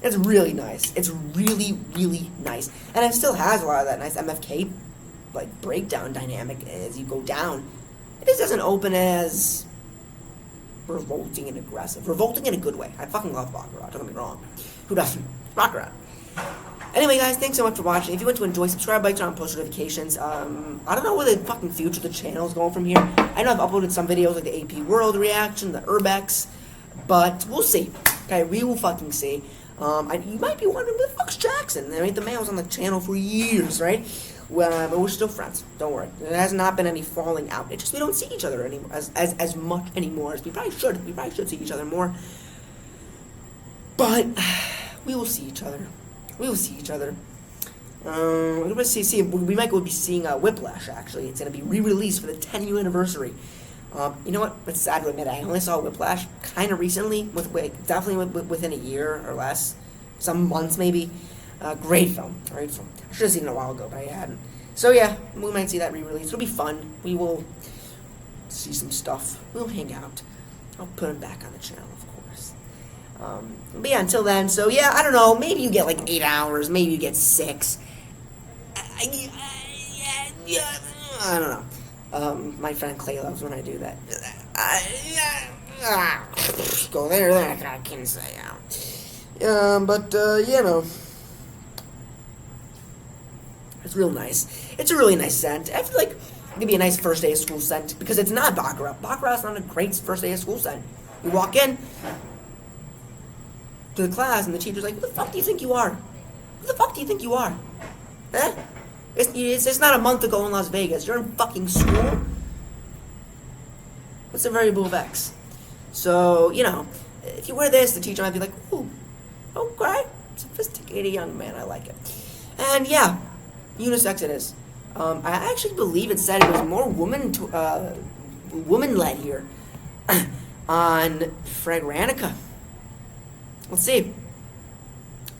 It's really nice. It's really, really nice. And it still has a lot of that nice MFK like breakdown dynamic as you go down. It just doesn't open as revolting and aggressive. Revolting in a good way. I fucking love Baccarat, don't get me wrong. Who doesn't? Baccarat. Anyway, guys, thanks so much for watching. If you want to enjoy, subscribe, like, turn on post notifications. I don't know where the fucking future of the channel is going from here. I know I've uploaded some videos like the AP World reaction, the Urbex, but we'll see. Okay, we will fucking see. You might be wondering, where the fuck's Jackson? I mean, the man was on the channel for years, right? Well, but we're still friends. Don't worry. There has not been any falling out. It's just we don't see each other anymore as much anymore as we probably should. We probably should see each other more. But we will see each other. We will see each other. We're gonna see. We might go be seeing Whiplash. Actually, it's gonna be re-released for the 10-year anniversary. You know what? It's sad to admit, I only saw Whiplash kind of recently, definitely within a year or less, some months maybe. Great film. I should have seen it a while ago, but I hadn't. So yeah, we might see that re-release. It'll be fun. We will see some stuff. We'll hang out. I'll put it back on the channel, of course. But yeah, until then, so yeah, I don't know. Maybe you get like 8 hours. Maybe you get 6. I don't know. My friend Clay loves when I do that. Go there, I can't say out. But you know, it's real nice. It's a really nice scent. I feel like it could be a nice first day of school scent because it's not Baccarat. Baccarat's not a great first day of school scent. You walk in to the class and the teacher's like, "Who the fuck do you think you are? Who the fuck do you think you are? Eh? It's not a month ago in Las Vegas. You're in fucking school. What's the variable of X?" So, you know, if you wear this, the teacher might be like, "Ooh, okay, sophisticated young man, I like it." And yeah, unisex it is. I actually believe it said it was more woman-led here on Fragrantica. Let's see.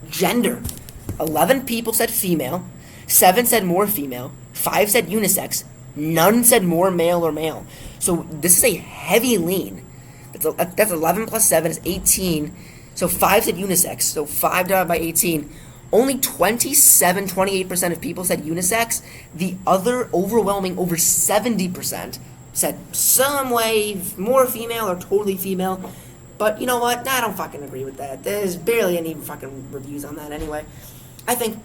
Gender. 11 people said female. 7 said more female, 5 said unisex, none said more male or male. So this is a heavy lean. That's 11 plus 7 is 18. So 5 said unisex. So 5 divided by 18. Only 28% of people said unisex. The other overwhelming, over 70%, said some way more female or totally female. But you know what? I don't fucking agree with that. There's barely any fucking reviews on that anyway. I think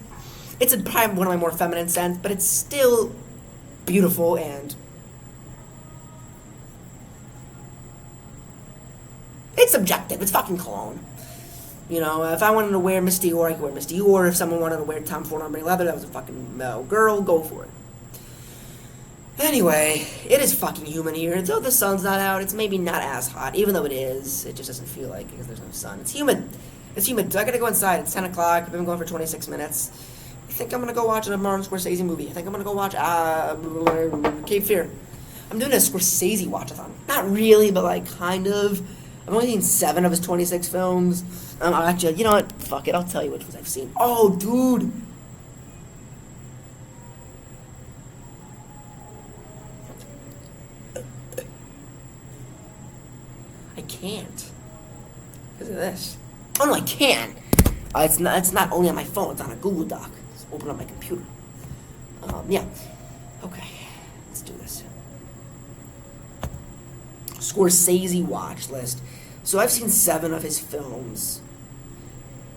it's probably one of my more feminine scents, but it's still beautiful and it's subjective. It's fucking cologne. You know, if I wanted to wear Miss Dior, I could wear Miss Dior. If someone wanted to wear Tom Ford ombre leather, that was a fucking girl, go for it. Anyway, it is fucking humid here. Though the sun's not out, it's maybe not as hot. Even though it is, it just doesn't feel like it because there's no sun. It's humid. It's humid. So I gotta go inside. It's 10 o'clock. I've been going for 26 minutes. I think I'm gonna go watch a Martin Scorsese movie. I think I'm gonna go watch Cape Fear. I'm doing a Scorsese watch-a-thon. Not really, but like kind of. I've only seen 7 of his 26 films. Actually, you know what? Fuck it. I'll tell you which ones I've seen. Oh, dude. I can't. Because of this. Oh, no, I can. It's not only on my phone. It's on a Google Doc. Just open up my computer. Yeah. Okay. Let's do this. Scorsese watch list. So I've seen 7 of his films.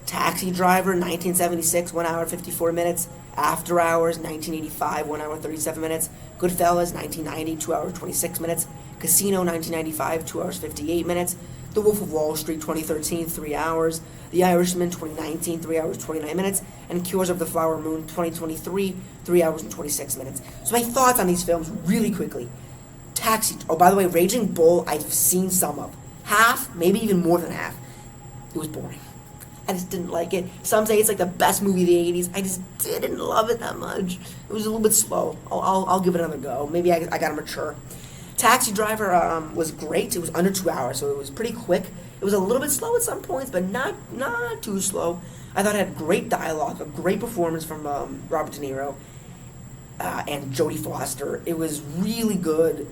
Taxi Driver, 1976, 1 hour 54 minutes. After Hours, 1985, 1 hour 37 minutes. Goodfellas, 1990, 2 hours 26 minutes. Casino, 1995, 2 hours 58 minutes. The Wolf of Wall Street, 2013, 3 hours. The Irishman, 2019, 3 hours 29 minutes. And Killers of the Flower Moon, 2023, 3 hours and 26 minutes. So my thoughts on these films really quickly. Taxi. Oh, by the way, Raging Bull, I've seen some of. Half, maybe even more than half. It was boring. I just didn't like it. Some say it's like the best movie of the 80s. I just didn't love it that much. It was a little bit slow. I'll give it another go. Maybe I gotta mature. Taxi Driver was great. It was under 2 hours, so it was pretty quick. It was a little bit slow at some points, but not too slow. I thought it had great dialogue, a great performance from Robert De Niro and Jodie Foster. It was really good.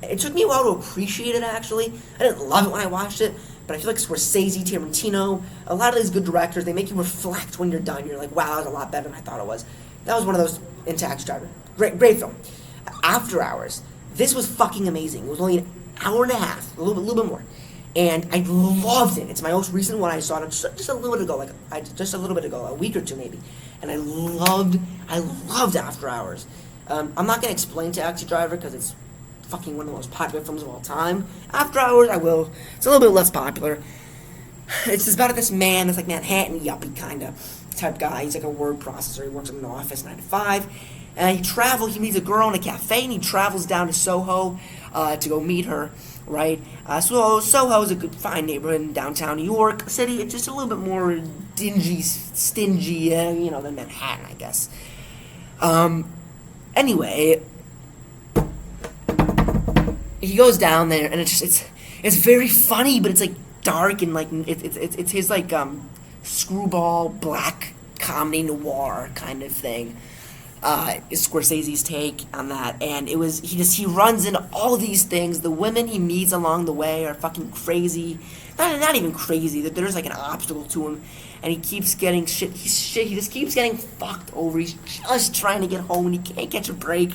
It took me a while to appreciate it, actually. I didn't love it when I watched it, but I feel like Scorsese, Tarantino, a lot of these good directors, they make you reflect when you're done. You're like, wow, that was a lot better than I thought it was. That was one of those in Taxi Driver. Great film. After Hours. This was fucking amazing. It was only an hour and a half, a little bit more. And I loved it. It's my most recent one. I saw it just a little bit ago, a week or two maybe. And I loved After Hours. I'm not going to explain Taxi Driver because it's fucking one of the most popular films of all time. After Hours, I will. It's a little bit less popular. It's just about this man, this like Manhattan yuppie kind of type guy. He's like a word processor. He works in an office 9 to 5. And he meets a girl in a cafe, and he travels down to Soho to go meet her, right? So Soho is a good, fine neighborhood in downtown New York City. It's just a little bit more dingy, stingy, than Manhattan, I guess. Anyway, he goes down there, and it's very funny, but it's like dark and like it's his like screwball black comedy noir kind of thing. Is Scorsese's take on that, and he runs into all these things. The women he meets along the way are fucking crazy, not even crazy. That there's like an obstacle to him, and he keeps getting shit. He just keeps getting fucked over. He's just trying to get home, and he can't catch a break.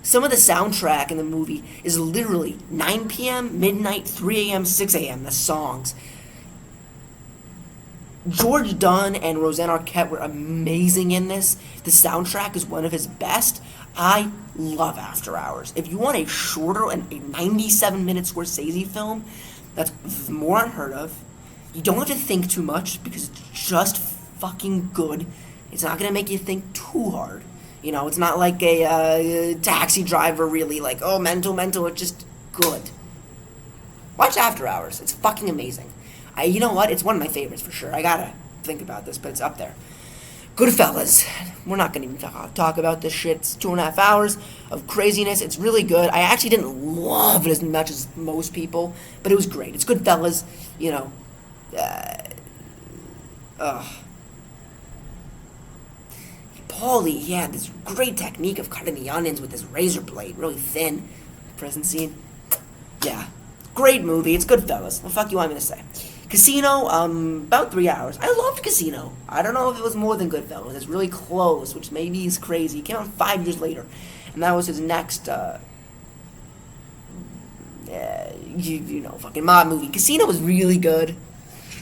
Some of the soundtrack in the movie is literally 9 p.m., midnight, 3 a.m., 6 a.m. The songs. George Dunn and Roseanne Arquette were amazing in this. The soundtrack is one of his best. I love After Hours. If you want a shorter and a 97-minute Scorsese film that's more unheard of, you don't have to think too much because it's just fucking good. It's not going to make you think too hard. It's not like a Taxi Driver, really, like, oh, mental. It's just good. Watch After Hours. It's fucking amazing. You know what? It's one of my favorites for sure. I gotta think about this, but it's up there. Goodfellas. We're not gonna even talk about this shit. It's 2.5 hours of craziness. It's really good. I actually didn't love it as much as most people, but it was great. It's Goodfellas. Paulie, he had this great technique of cutting the onions with his razor blade, really thin. Present scene. Yeah. Great movie. It's Goodfellas. What the fuck you want me to say? Casino, about 3 hours. I loved Casino. I don't know if it was more than Goodfellas. It's really close, which maybe is crazy. It came out 5 years later, and that was his next, fucking mob movie. Casino was really good.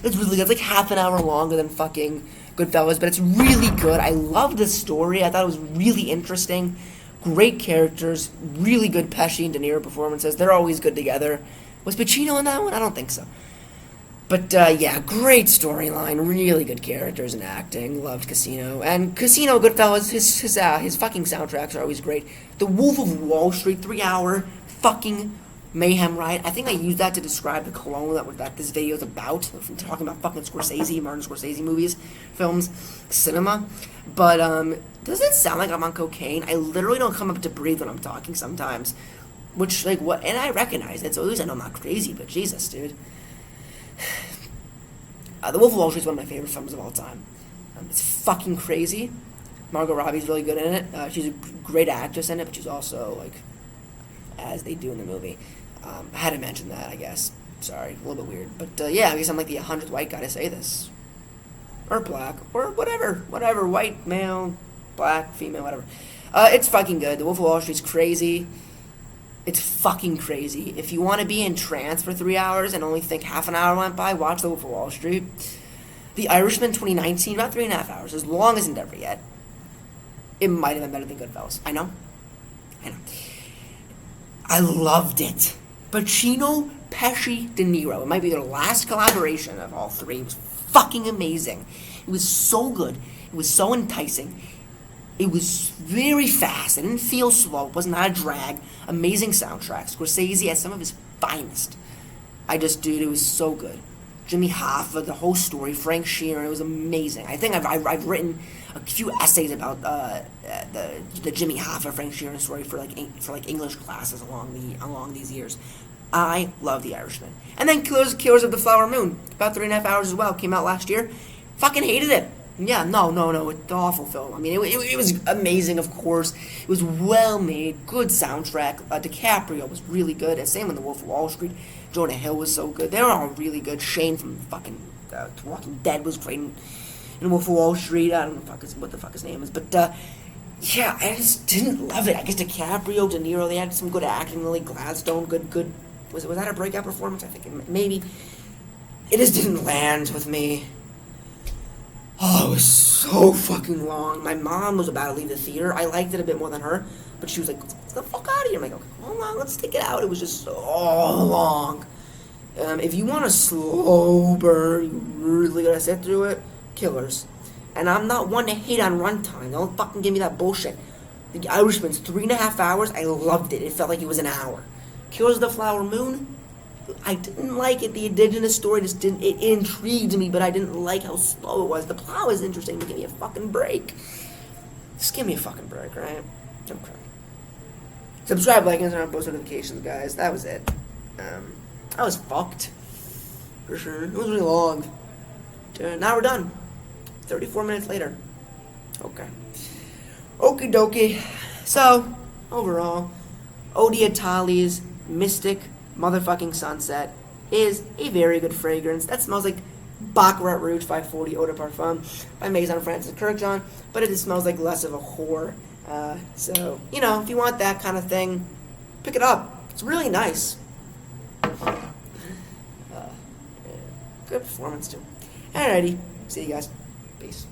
It's really good. It's like half an hour longer than fucking Goodfellas, but it's really good. I loved the story. I thought it was really interesting. Great characters. Really good Pesci and De Niro performances. They're always good together. Was Pacino in that one? I don't think so. But yeah, great storyline, really good characters and acting. Loved Casino and Casino, Goodfellas. His fucking soundtracks are always great. The Wolf of Wall Street, 3 hour fucking mayhem ride. I think I used that to describe the cologne that this video is about. From talking about fucking Martin Scorsese movies, films, cinema. But does it sound like I'm on cocaine? I literally don't come up to breathe when I'm talking sometimes. Which like what? And I recognize it, so at least I know I'm not crazy. But Jesus, dude. The Wolf of Wall Street is one of my favorite films of all time. It's fucking crazy. Margot Robbie's really good in it. She's a great actress in it, but she's also like, as they do in the movie. I had to mention that, I guess. Sorry, a little bit weird, but yeah, I guess I'm like the 100th white guy to say this, or black, or whatever, white, male, black, female, whatever. It's fucking good. The Wolf of Wall Street's crazy. It's fucking crazy. If you want to be in trance for 3 hours and only think half an hour went by, watch The Wolf of Wall Street. The Irishman 2019, about 3.5 hours, as long as Endeavor yet. It might have been better than Goodfellas. I know. I loved it. Pacino, Pesci, De Niro. It might be their last collaboration of all three. It was fucking amazing. It was so good. It was so enticing. It was very fast. It didn't feel slow. It was not a drag. Amazing soundtrack. Scorsese had some of his finest. Dude, it was so good. Jimmy Hoffa, the whole story, Frank Sheeran, it was amazing. I think I've written a few essays about the Jimmy Hoffa, Frank Sheeran story for English classes along these years. I love The Irishman. And then Killers of the Flower Moon, about 3.5 hours as well, came out last year. Fucking hated it. Yeah, no, it's an awful film. I mean, it was amazing, of course. It was well made, good soundtrack. DiCaprio was really good, and same with The Wolf of Wall Street. Jonah Hill was so good. They were all really good. Shane from fucking Walking Dead was great in Wolf of Wall Street. I don't know what the fuck his name is, but yeah, I just didn't love it. I guess DiCaprio, De Niro, they had some good acting. Lily Gladstone, good. Was that a breakout performance? I think maybe. It just didn't land with me. Oh, it was so fucking long. My mom was about to leave the theater. I liked it a bit more than her, but she was like, "Get the fuck out of here!" I'm like, "Okay, hold on, let's take it out." It was just so long. If you want a slow burn, you really gotta sit through it. Killers. And I'm not one to hate on runtime. Don't fucking give me that bullshit. The Irishman's 3.5 hours. I loved it. It felt like it was an hour. Killers of the Flower Moon. I didn't like it. The indigenous story just didn't. It intrigued me, but I didn't like how slow it was. The plot was interesting, but give me a fucking break. Just give me a fucking break, right? Okay. Subscribe, like, and turn on post notifications, guys. That was it. I was fucked. For sure. It was really long. Now we're done. 34 minutes later. Okay. Okie dokie. So, overall, Odia Tali's Mystic Motherfucking Sunset is a very good fragrance. That smells like Baccarat Rouge 540 Eau de Parfum by Maison Francis Kurkdjian, but it just smells like less of a whore. So, if you want that kind of thing, pick it up. It's really nice. Good performance, too. Alrighty. See you guys. Peace.